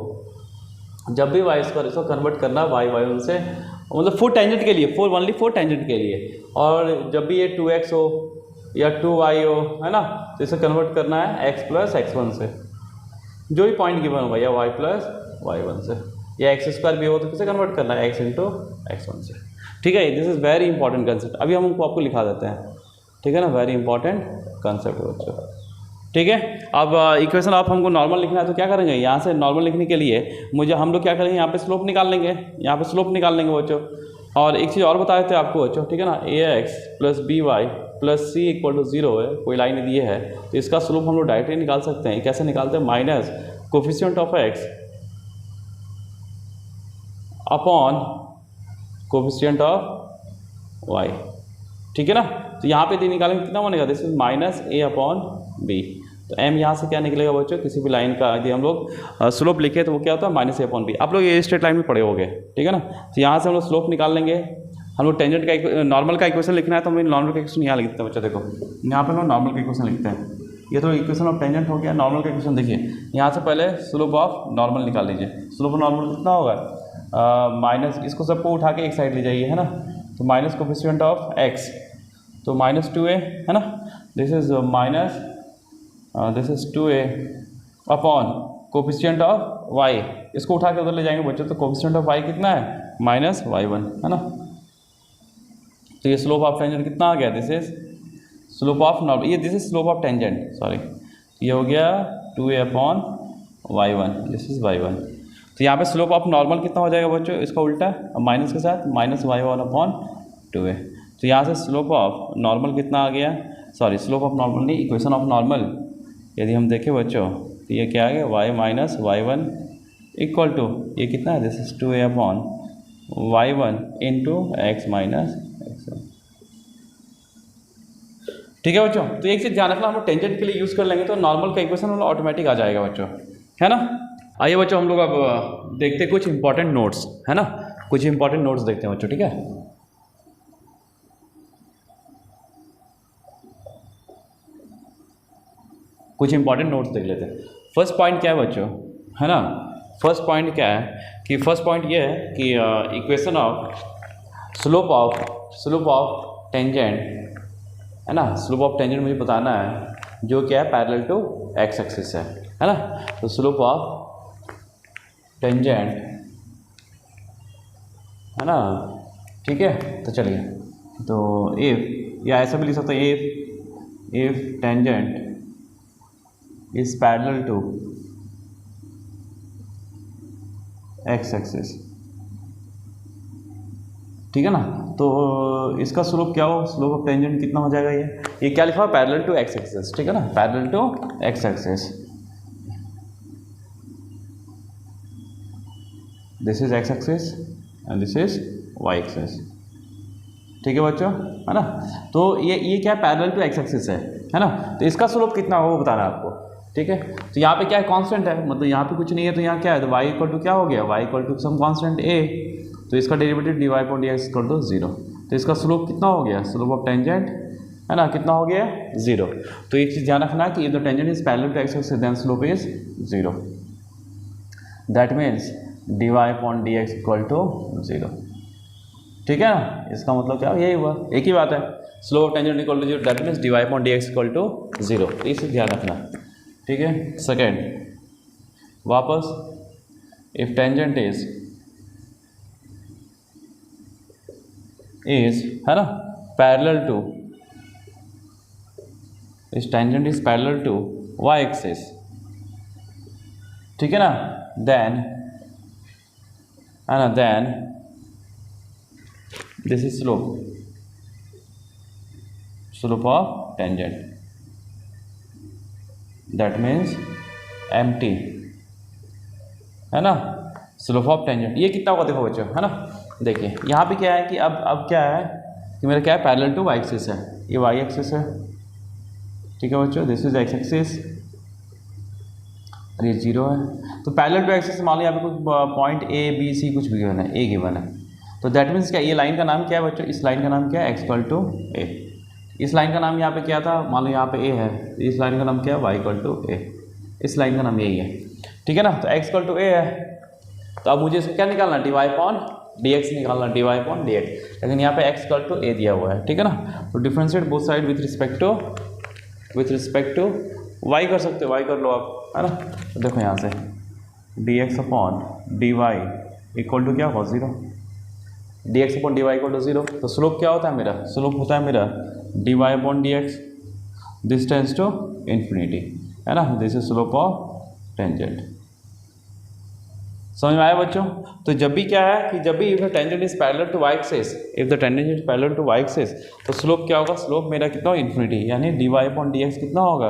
जब भी वाई स्क्वायर इसको कन्वर्ट करना y1 से, मतलब 4 टेंजेंट के लिए, ओनली 4 टेंजेंट के लिए, और जब भी ये 2x हो या 2y हो, है ना, तो इसे कन्वर्ट करना है x प्लस x1 से, जो भी पॉइंट गिवन होगा, या y प्लस y1 से, या एक्स स्क्वायर भी हो तो किसे कन्वर्ट करना है, x इंटू x1 से। ठीक है, this is very important concept, अभी हम उनको आपको लिखा देते हैं। ठीक है ना, वेरी इंपॉर्टेंट कंसेप्ट बच्चों। ठीक है, अब इक्वेशन आप हमको नॉर्मल लिखना है तो क्या करेंगे, यहाँ से नॉर्मल लिखने के लिए मुझे हम लोग क्या करेंगे, यहाँ पे स्लोप निकाल लेंगे, यहाँ पे स्लोप निकाल लेंगे बच्चों। और एक चीज़ और बता देते हैं आपको बच्चों, ठीक है ना, ax plus by plus c equal to 0 है, कोई लाइन दी है तो इसका स्लोप हम लोग डायरेक्टली निकाल सकते हैं। कैसे निकालते हैं, minus coefficient of x upon coefficient of y। ठीक है ना, तो यहाँ पे निकालेंगे कितना बनेगा, this is minus a upon b। तो m यहाँ से क्या निकलेगा बच्चों, किसी भी लाइन का यदि हम लोग स्लोप लिखे तो वो क्या होता है, माइनस a अपॉन b। आप लोग ये स्ट्रेट लाइन में पढ़े होंगे। ठीक है ना, तो यहाँ से हम लोग स्लोप निकाल लेंगे। हम लोग टेंजेंट का नॉर्मल का इक्वेशन लिखना है तो हम लोग नॉर्मल का इक्वेशन यहाँ लिखते हैं बच्चा, देखो यहाँ पे हम लोग नॉर्मल का इक्वेशन लिखते हैं। ये तो इक्वेशन ऑफ टेंजेंट हो गया। नॉर्मल का इक्वेशन देखिए, यहाँ से पहले स्लोप ऑफ नॉर्मल निकाल लीजिए। स्लोप ऑफ नॉर्मल कितना होगा, माइनस, इसको सबको उठा के एक साइड ले जाइए, है ना, तो माइनस कोफिशिएंट ऑफ x, तो माइनस 2a, है ना, this is minus, this is 2a upon coefficient of y, इसको उठा के उधर ले जाएंगे बच्चों, तो कोफिशिएंट ऑफ y कितना है, माइनस y1, है ना। तो ये स्लोप ऑफ टेंजेंट कितना आ गया, this is slope of normal, ये this is slope of tangent, sorry, ये हो गया 2a upon y1, this is y1। तो यहाँ पे स्लोप ऑफ नॉर्मल कितना हो जाएगा बच्चों, इसका उल्टा माइनस के साथ, माइनस y1 अपॉन 2a। तो यहाँ से स्लोप ऑफ नॉर्मल कितना आ गया, सॉरी स्लोप ऑफ नॉर्मल नहीं, इक्वेशन ऑफ नॉर्मल यदि हम देखें बच्चों तो ये क्या आ गया, y minus y1 equal to ये कितना है, this is 2a upon y1 into X minus x1। ठीक है बच्चों, तो एक चीज़ ध्यान रखना, हम लोग टेंजेंट के लिए यूज़ कर लेंगे तो नॉर्मल का इक्वेशन हम ऑटोमेटिक आ जाएगा बच्चों, है ना। आइए बच्चों हम लोग अब देखते हैं कुछ इंपॉर्टेंट नोट्स, है ना, कुछ इंपॉर्टेंट नोट्स देखते हैं बच्चों। ठीक है, कुछ इंपॉर्टेंट नोट्स देख लेते हैं। फर्स्ट पॉइंट क्या है बच्चों, है ना, फर्स्ट पॉइंट क्या है कि फर्स्ट पॉइंट ये है कि equation of slope of tangent, है ना, स्लोप ऑफ टेंजेंट मुझे बताना है जो क्या है, पैरेलल टू एक्स एक्सिस है ना। तो स्लोप ऑफ टेंजेंट, है ना, ठीक है। तो चलिए, तो इफ, या ऐसा भी लिख सकते हैं, if tangent is parallel to x axis, ठीक है ना। तो इसका स्लोप क्या हो, स्लोप ऑफ टेंजेंट कितना हो जाएगा, ये क्या लिखा हुआ, पैरेलल टू एक्स एक्सिस, ठीक है ना, parallel to x axis, this is x axis and this is y axis. ठीक है बच्चों, है ना। तो ये क्या है, पैरेलल टू एक्स एक्सिस है ना। तो इसका स्लोप कितना हो वो बताना है आपको, ठीक है। तो यहाँ पे क्या है, कांस्टेंट है, मतलब यहाँ पे कुछ नहीं है, तो यहाँ क्या है, तो y इक्वल टू क्या हो गया, y equal to some constant a, तो इसका derivative dy upon dx equal to 0। तो इसका स्लोप कितना हो गया, स्लोप ऑफ टेंजेंट, है ना, कितना हो गया, 0। तो एक चीज़ ध्यान रखना कि if the tangent is parallel to x axis then slope is 0, that means dy upon dx equal to 0। ठीक है ना, इसका मतलब क्या, यही हुआ, एक ही बात है, slope of tangent equal to 0, that means dy upon dx equal to 0। तो इसे ध्यान रखना, ठीक है। सेकेंड, वापस, इफ टेंजेंट इज, है ना, पैरेलल टू, इस tangent is parallel to y axis, ठीक है ना, देन, है ना, then this is slope of tangent, that means mt, है ना, स्लोप ऑफ टेंजेंट। ये कितना होगा देखो बच्चों, है ना, देखिए यहाँ पे क्या है कि अब क्या है कि मेरा क्या है, पैरेलल टू वाई एक्सिस है, ये वाई एक्सिस है, ठीक है बच्चों, दिस इज एक्स एक्सिस और ये 0 है। तो पैरेलल टू एक्सिस मान लो यहाँ पे कुछ पॉइंट ए बी सी कुछ भी गिवन है, ए गिवन है, तो दैट मीन्स क्या, ये लाइन का नाम क्या है बच्चों, इस लाइन का नाम क्या है, एक्स इक्वल टू ए। इस लाइन का नाम यहाँ पे क्या था, मान लो यहाँ पे ए है, इस लाइन का नाम क्या है, वाई इक्वल टू ए, इस लाइन का नाम यही है, ठीक है ना। तो एक्स इक्वल टू ए है, तो अब मुझे इसको क्या निकालना, D Y upon D X निकालना, D Y upon D X, लेकिन यहाँ पे एक्स इक्वल टू ए दिया हुआ है, ठीक है ना। तो differentiate both side with respect to y कर सकते हो, वाई कर लो आप, है ना। तो देखो यहाँ से d x upon D y equal to क्या होगा, 0, d x upon D y equal to 0। तो स्लोप क्या होता है मेरा, स्लोप होता है मेरा d Y upon D x, this tends to infinity, है ना, this is slope of tangent. समझ में आया बच्चों। तो जब भी क्या है कि जब भी if the tangent is parallel to y axis, if the tangent is parallel to y axis, तो स्लोप क्या होगा, स्लोप मेरा कितना, इन्फिनिटी, यानी d Y upon D x कितना होगा,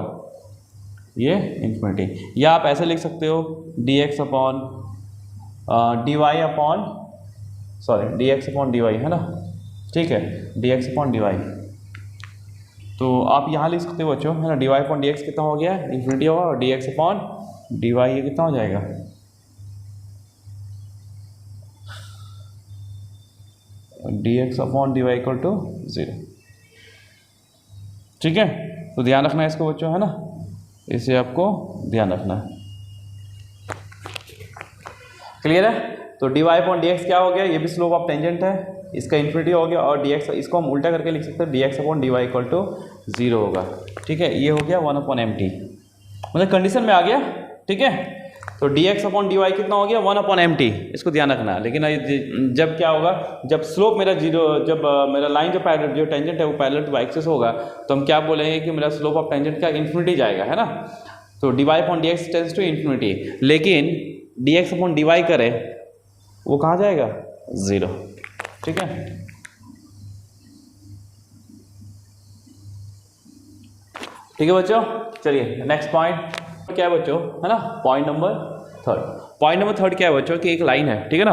ये इन्फिनिटी। या आप ऐसे लिख सकते हो d x upon D Y upon sorry d x upon D y, है ना, ठीक है, d x upon D y. तो आप यहाँ लिख सकते हो बच्चों, है ना, d Y upon D x कितना हो गया, इन्फिनिटी होगा, और d x upon D y ये कितना हो जाएगा, d x upon D y equal to 0, ठीक है। तो ध्यान रखना है इसको बच्चों, है ना, इसे आपको ध्यान रखना है, क्लियर है। तो D Y upon D x क्या हो गया, ये भी स्लोप ऑफ टेंजेंट है, इसका इन्फिनिटी हो गया, और डी एक्स इसको हम उल्टा करके लिख सकते हैं, d x upon D y equal to 0 होगा, ठीक है। ये हो गया 1 अपॉन एम टी, मतलब कंडीशन में आ गया, ठीक है। तो d x upon D y कितना हो गया, 1 अपॉन एम टी, इसको ध्यान रखना है। लेकिन जब क्या होगा, जब स्लोप मेरा 0, जब मेरा लाइन जो टेंजेंट है वो पैरेलल टू वाई एक्सिस होगा, तो हम क्या बोलेंगे कि मेरा स्लोप ऑफ टेंजेंट क्या इन्फिनिटी जाएगा, है ना। तो D Y upon D X tends to infinity, लेकिन D x upon D Y करे वो कहाँ जाएगा, 0, ठीक है। ठीक है बच्चों, चलिए नेक्स्ट पॉइंट क्या है बच्चों, है ना, पॉइंट नंबर 3। पॉइंट नंबर 3 क्या है बच्चों कि एक लाइन है, ठीक है ना,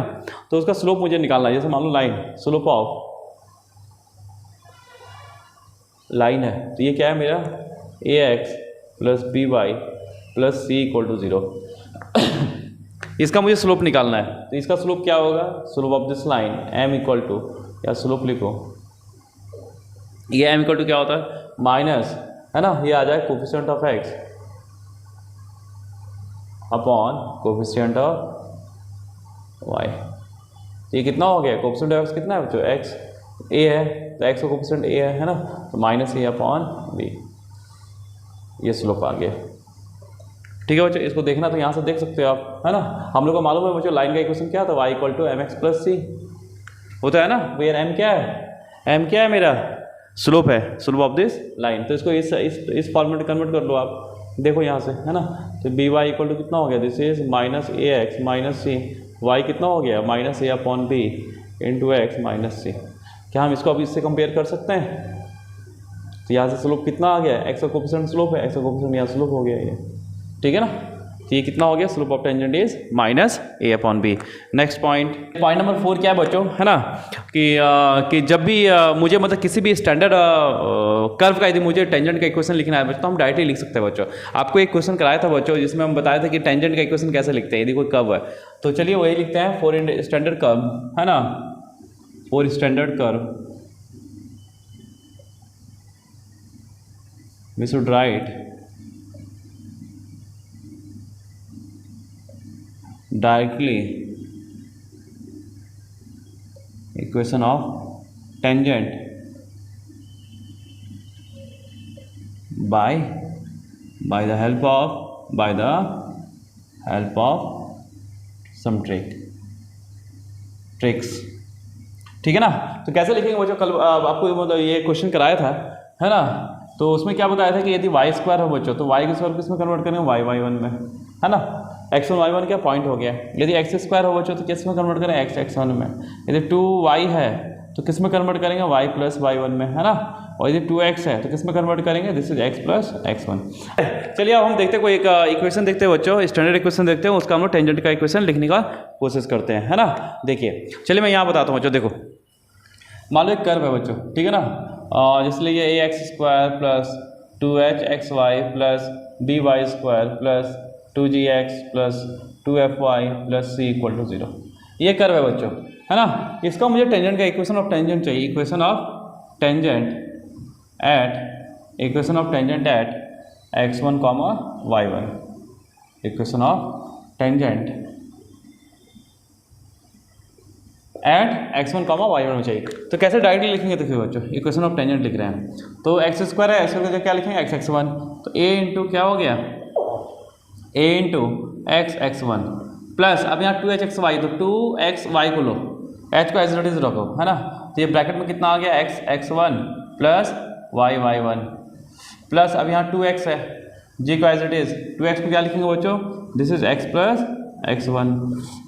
तो उसका स्लोप मुझे निकालना है। जैसे मान लो स्लोप ऑफ लाइन है, तो ये क्या है मेरा, A X plus B Y plus C equal to 0, इसका मुझे स्लोप निकालना है। तो इसका स्लोप क्या होगा, slope of this line m equal to, या स्लोप लिखो, ये एम इक्वल टू क्या होता है, माइनस, है ना, ये आ जाए coefficient of x upon coefficient of y. ये कितना हो गया, कोफिशिएंट ऑफ एक्स कितना है बच्चों, एक्स ए है, तो एक्स का कोफिशिएंट ए है ना, तो माइनस ए अपॉन बी, ये स्लोप आ गया, ठीक है बच्चों। इसको देखना तो यहाँ से देख सकते हो आप, है ना। हम लोग को मालूम है बच्चों लाइन का इक्वेशन क्या था, Y equal to M X plus C होता है ना, भैया एम क्या है, एम क्या है मेरा, स्लोप है, स्लोप ऑफ दिस लाइन। तो इसको इस फॉर्मेट में कन्वर्ट कर लो आप, देखो यहाँ से, है ना। तो बी वाई इक्वल टू कितना हो गया, this is minus A X minus C, Y कितना हो गया, माइनस ए upon B into X minus C. क्या हम इसको अब इससे कंपेयर कर सकते हैं, तो यहाँ से स्लोप कितना आ गया, एक्स का कोफिशिएंट स्लोप है, एक्स का कोफिशिएंट यहाँ स्लोप हो गया ये, ठीक है ना। तो ये कितना हो गया, slope of tangent is minus A upon b. Next point number 4 क्या है बच्चों, है ना, कि जब भी मुझे मतलब किसी भी स्टैंडर्ड कर्व का यदि मुझे टेंजेंट का इक्वेशन लिखना है बच्चों, तो हम डायरेक्टली लिख सकते हैं बच्चों। आपको एक क्वेश्चन कराया था बच्चों जिसमें हम बताए थे कि टेंजेंट का इक्वेशन कैसे लिखते हैं यदि कोई कर्व है, तो चलिए वही लिखते हैं फॉर स्टैंडर्ड कर्व, है ना, for standard curve we should write directly equation of tangent by the help of some tricks, ठीक है ना। तो कैसे लिखेंगे बच्चों, कल आपको मतलब ये क्वेश्चन कराया था, है ना। तो उसमें क्या बताया था कि यदि वाई स्क्वायर हो बच्चों, तो वाई के स्क्वायर किस में कन्वर्ट करेंगे, वाई वाई वन में, है ना। एक्स वन वाई वन क्या पॉइंट हो गया। यदि एक्स स्क्वायर हो बच्चों तो किस में कन्वर्ट करें, एक्स एक्स वन में। यदि 2y है तो किस में कन्वर्ट करेंगे, y प्लस वाई वन में, है ना। और यदि 2x है तो किस में कन्वर्ट करेंगे, this is x plus x one. चलिए अब हम देखते हैं कोई एक इक्वेशन देखते हैं बच्चों, स्टैंडर्ड इक्वेशन देखते हैं, उसका हम लोग टेंजेंट का इक्वेशन लिखने का कोशिश करते हैं, है ना। देखिए चलिए मैं यहाँ बताता हूँ बच्चों, देखो मान लो एक कर्व है बच्चों, ठीक है ना, जिसलिए ये A X square plus 2h X Y plus B Y square plus 2g X plus 2fy plus c equal to 0, ये कर्व है बच्चों, है ना। इसका मुझे टेंजेंट का इक्वेशन ऑफ टेंजेंट चाहिए, equation of tangent eight x1 comma y1, equation of tangent eight x1 comma y1 में चाहिए। तो कैसे डायरेक्टली लिखेंगे, देखिए बच्चों इक्वेशन ऑफ टेंजेंट लिख रहे हैं, तो एक्स स्क्वायर है, एक्स स्क्वायर क्या लिखेंगे x x1, तो a इंटू क्या हो गया a इंटू x1 प्लस अब यहाँ 2h एक्स वाई, तो 2xy को लो, h को एज इट इज रखो, है ना, तो ये ब्रैकेट में कितना आ गया x1 प्लस y1 प्लस अब यहाँ 2x है, g को एज इट इज 2x को क्या लिखेंगे बच्चों, this is x plus x1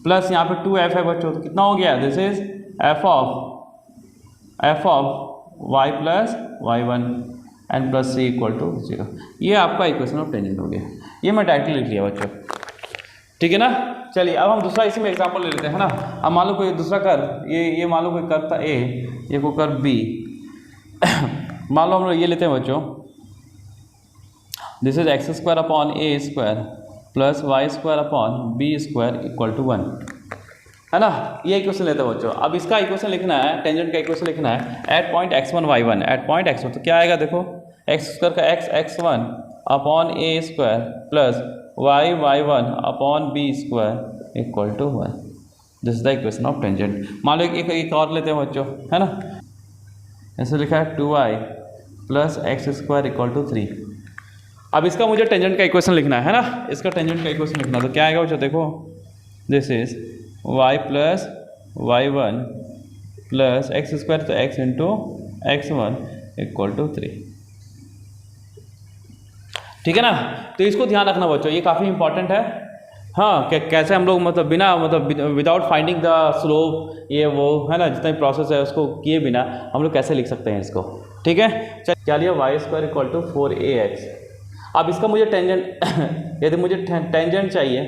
plus यहाँ पे 2f है बच्चों, तो कितना हो गया, this is f of y plus y1 and plus c equal to 0। ये आपका इक्वेशन ऑफ टेंजेंट हो गया, ये मैं डायरेक्टली लिख लिया बच्चों, ठीक है ना। चलिए अब हम दूसरा इसी में एग्जांपल ले लेते हैं, है ना। अब मान लो कोई दूसरा कर्व, ये मान लो कोई कर्व था a, ये कोई कर्व b, मान लो हम लोग ये लेते हैं बच्चों, this is x square upon a square plus y square upon b square equal to 1, है ना। ये इक्वेशन लेते हैं बच्चों। अब इसका इक्वेशन लिखना है, टेंजेंट का इक्वेशन लिखना है eight point x1 y1, eight point x1, तो क्या आएगा देखो, एक्स स्क्वायर का x1 upon a square plus y1 upon b square equal to 1, this is the equation of tangent. मान लो एक और लेते हैं बच्चों, है ना, ऐसे लिखा है 2y plus x square equal to 3। अब इसका मुझे टेंजेंट का इक्वेशन लिखना है ना, इसका टेंजेंट का इक्वेशन लिखना, तो क्या आएगा बच्चों, देखो this is y plus y1 plus x square, तो x into x1 equal to 3, ठीक है ना। तो इसको ध्यान रखना बच्चों, ये काफ़ी इंपॉर्टेंट है। हाँ, कैसे हम लोग मतलब बिना मतलब विदाउट फाइंडिंग द स्लोप, ये वो है ना, जितना भी प्रोसेस है उसको किए बिना हम लोग कैसे लिख सकते हैं इसको, ठीक है। चल क्या लिया, Y square equal to 4ax। अब इसका मुझे टेंजेंट यदि मुझे टेंजेंट चाहिए,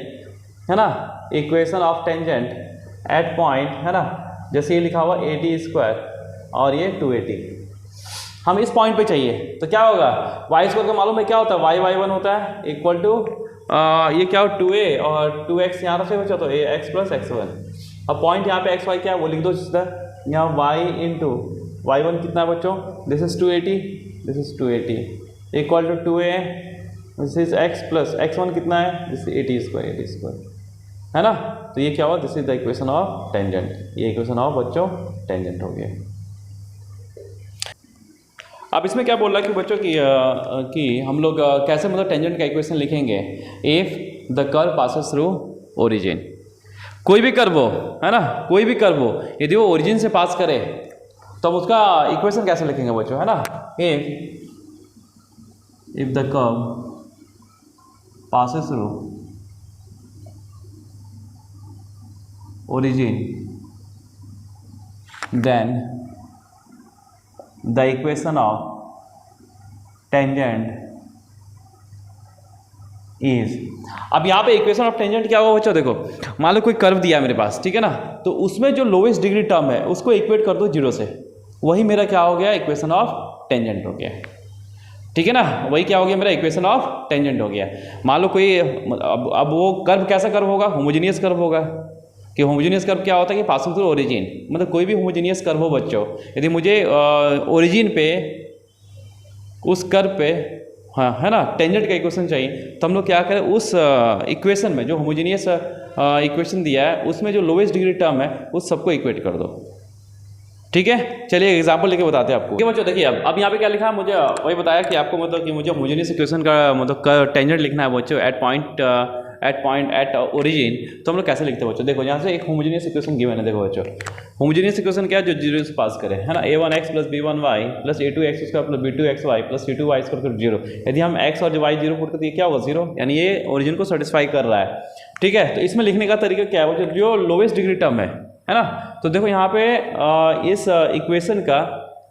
है ना, equation of tangent at point, है ना, जैसे ये लिखा हुआ 80 स्क्वायर और ये 280, हम इस पॉइंट पे चाहिए, तो क्या होगा, वाई स्क्वायर का मालूम है क्या होता है, y1 होता है इक्वल टू ये क्या हो 2a और 2x यहाँ रखे बच्चा, तो x प्लस x1। अब पॉइंट यहाँ पे xy क्या है वो लिख दो सीधा, यहाँ y इंटू y1 कितना है बच्चों, this is 280 equal to 2a, this is x plus x1 कितना है, दिस इज 80 स्क्वायर, है ना। तो ये क्या हुआ, this is the equation of tangent, ये इक्वेशन ऑफ बच्चों टेंजेंट हो गया। अब इसमें क्या बोल रहा है कि बच्चों कि हम लोग कैसे मतलब टेंजेंट का इक्वेशन लिखेंगे, if the curve passes through origin, कोई भी कर्व हो, है ना, कोई भी कर्व हो, यदि वो ओरिजिन से पास करे तो अब उसका इक्वेशन कैसे लिखेंगे बच्चों, है ना। If the curve passes through origin, then the equation of tangent is, अब यहाँ पे इक्वेशन ऑफ टेंजेंट क्या होगा बच्चों, देखो मान लो कोई कर्व दिया है मेरे पास, ठीक है ना, तो उसमें जो लोवेस्ट डिग्री टर्म है उसको इक्वेट कर दो 0 से, वही मेरा क्या हो गया, इक्वेशन ऑफ टेंजेंट हो गया, ठीक है ना, वही क्या हो गया, मेरा इक्वेशन ऑफ टेंजेंट हो गया। मान लो कोई अब वो कर्व कैसा कर्व होगा, होमोजेनियस कर्व होगा, कि होमोजेनियस कर्व क्या होता है कि पासिंग थ्रू ओरिजिन, मतलब कोई भी होमोजेनियस कर्व हो बच्चों, यदि मुझे ओरिजिन पे उस कर्व पे, हाँ है ना, टेंजेंट का इक्वेशन चाहिए, तो हम लोग क्या करें, उस इक्वेशन में जो होमोजेनियस इक्वेशन दिया है उसमें जो लोवेस्ट डिग्री टर्म है उस सबको इक्वेट कर दो, ठीक है। चलिए एग्जांपल लेके बताते हैं आपको। ठीक है बच्चों, देखिए अब यहाँ पे क्या लिखा है, मुझे वही बताया कि आपको मतलब कि मुझे होमोजेनियस इक्वेशन का मतलब टेंजेंट लिखना है बच्चों एट ओरिजिन, तो हम लोग कैसे लिखते हैं बच्चों, देखो यहाँ से एक होमोजेनियस इक्वेशन गिवन है, देखो बच्चों होमोजेनियस इक्वेशन क्या है, जो 0 से पास करे, है ना, a1x plus b1y plus a2x square plus b2xy plus c2y square 0। यदि हम x और y 0 पुट करते हैं क्या होगा, 0, यानी ये ओरिजिन को सेटिस्फाई कर रहा है, ठीक है। तो इसमें लिखने का तरीका क्या है बच्चों, जो लोवेस्ट डिग्री टर्म है ना, तो देखो यहाँ पे इस इक्वेशन का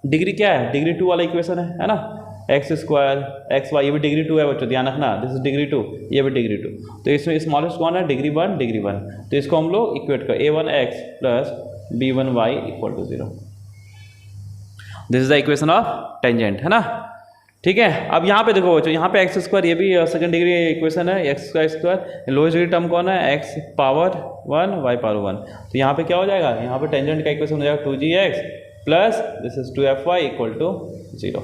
डिग्री क्या है, डिग्री 2 वाला इक्वेशन है ना, एक्स स्क्वायर एक्स वाई, ये भी डिग्री 2 है बच्चों, ध्यान रखना, दिस इज डिग्री 2, ये भी डिग्री 2, तो इसमें स्मॉलेस्ट कौन है, डिग्री 1, तो इसको हम लोग इक्वेट कर a1x plus b1y equal to 0, this is the equation of tangent, है ना। ठीक है, अब यहाँ पे देखो बच्चों, यहाँ पे एक्स स्क्वायर, ये भी सेकंड डिग्री इक्वेशन है, x square lowest degree term कौन है, एक्स पावर 1 वाई पावर 1, तो यहाँ पे क्या हो जाएगा, यहाँ पे टेंजेंट का इक्वेशन हो जाएगा 2gx plus this is 2fy equal to 0।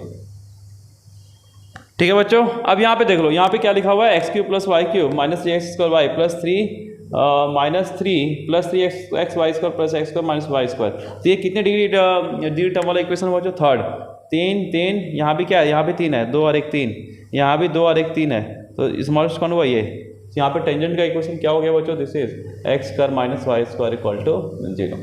ठीक है बच्चों, अब यहाँ पे देख लो, यहाँ पे क्या लिखा हुआ है, x cube plus y cube minus 3x square y plus 3 plus 3x y square plus x square minus y square, तो ये कितने डिग्री टर्म वाला इक्वेशन हुआ, जो थर्ड, 3 यहाँ भी क्या है, यहाँ भी 3 है, 2 और 1 3, यहाँ भी 2 और 1 3 है, तो स्मॉलेस्ट कौन हुआ ये, यहाँ पे टेंजेंट का इक्वेशन क्या हो गया बच्चों, this is x square minus y square equal to 0।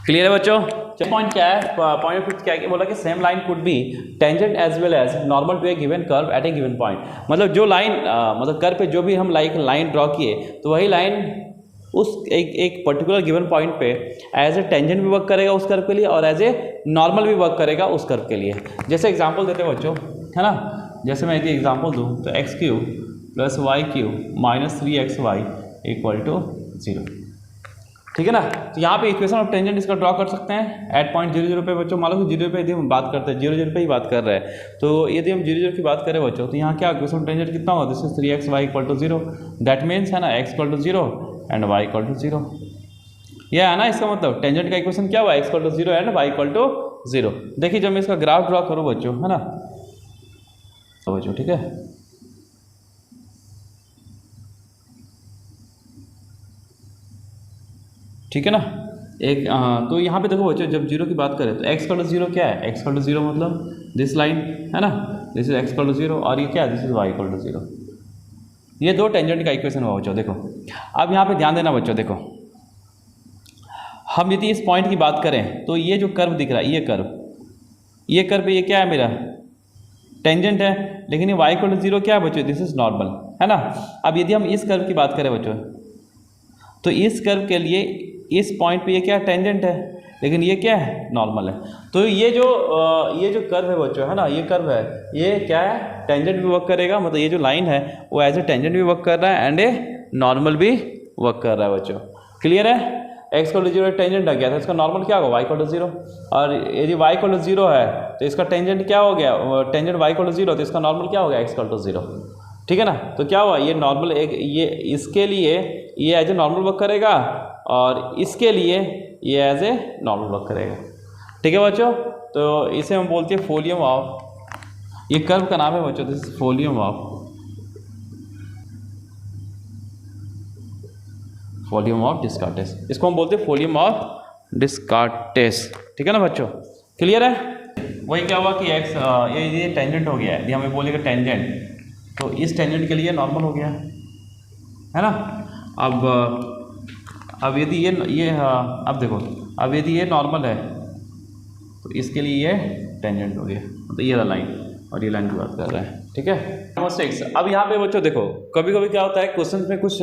Clear है बच्चों। पॉइंट क्या है, पॉइंट फिफ्थ क्या है, बोला कि same line could be tangent as well as normal to a given curve at a given point, मतलब जो लाइन मतलब कर्व पे जो भी हम लाइन ड्रॉ किए, तो वही लाइन उस एक पर्टिकुलर गिवन पॉइंट पे एज ए टेंजेंट भी वर्क करेगा उस कर्व के लिए, और एज ए नॉर्मल भी वर्क करेगा उस कर्व के लिए। जैसे एग्जांपल देते हैं बच्चों, है ना, जैसे मैं यदि एग्जांपल दूं तो x cube plus y cube minus 3xy equal to 0। ठीक है ना, तो यहाँ पे इक्वेशन ऑफ टेंजेंट इसका ड्रॉ कर सकते हैं एट पॉइंट 0 पे बच्चों। मान लो कि 0 पे यदि हम बात करते हैं, 0 पे ही बात कर रहे हैं, तो यदि हम 0 की बात करें बच्चों, तो यहाँ क्या इक्वेशन ऑफ टेंजेंट कितना होगा, this is 3xy equal to 0, that means है ना x equal to 0 and y equal to 0। यह है ना इसका मतलब, टेंजेंट का इक्वेशन क्या हुआ, x equal to 0 and y equal to 0। देखिए जब मैं इसका ग्राफ ड्रॉ करूँ बच्चों, है ना, तो बच्चों ठीक है, ठीक है ना, एक तो यहाँ पे देखो बच्चों, जब 0 की बात करें तो x इक्वल टू 0 क्या है, x इक्वल टू 0 मतलब दिस लाइन, है ना, this is x equal to 0, और ये क्या है, this is y equal to 0। ये दो टेंजेंट का इक्वेशन हुआ बच्चों। देखो अब यहाँ पे ध्यान देना बच्चों, देखो हम यदि इस पॉइंट की बात करें तो ये जो कर्व दिख रहा है, ये कर्व ये क्या है, मेरा टेंजेंट है, लेकिन ये y इक्वल टू 0 क्या है बच्चों, दिस इज नॉर्मल, है ना। अब यदि हम इस कर्व की बात करें बच्चों, तो इस कर्व के लिए इस पॉइंट पे ये क्या है, टेंजेंट है, लेकिन ये क्या है, नॉर्मल है। तो ये जो कर्व है बच्चों, है ना, ये कर्व है, ये क्या है, टेंजेंट भी वर्क करेगा, मतलब ये जो लाइन है वो एज ए टेंजेंट भी वर्क कर रहा है एंड ए नॉर्मल भी वर्क कर रहा है बच्चों। क्लियर है, एक्स इक्वल टू 0 टेंजेंट आ गया था, इसका नॉर्मल क्या होगा, y इक्वल टू 0, और यदि y इक्वल टू 0 है तो इसका टेंजेंट क्या हो गया, टेंजेंट y इक्वल टू 0, तो इसका नॉर्मल क्या हो गया, x इक्वल टू 0। ठीक है ना, तो क्या हुआ, ये नॉर्मल एक, ये इसके लिए ये एज ए नॉर्मल वर्क करेगा, और इसके लिए ये एज ए नॉर्मल वर्क करेगा। ठीक है बच्चों, तो इसे हम बोलते हैं फोलियम ऑफ, ये कर्व का नाम है बच्चों, दिस इज फोलियम ऑफ डिस्कार्टेस, इसको हम बोलते हैं फोलियम ऑफ डिस्कार्टेस। ठीक है ना बच्चों, क्लियर है। वही क्या हुआ कि एक्स ये टेंजेंट हो गया है, यदि हमें बोलेगा टेंजेंट, तो इस टेंजेंट के लिए नॉर्मल हो गया है ना। अब यदि ये अब देखो, अब यदि ये नॉर्मल है तो इसके लिए ये टेंजेंट हो गया, मतलब ये लाइन, और ये लाइन की बात कर रहे हैं। ठीक है, नंबर 6। अब यहाँ पे बच्चों देखो, कभी कभी क्या होता है, क्वेश्चन में कुछ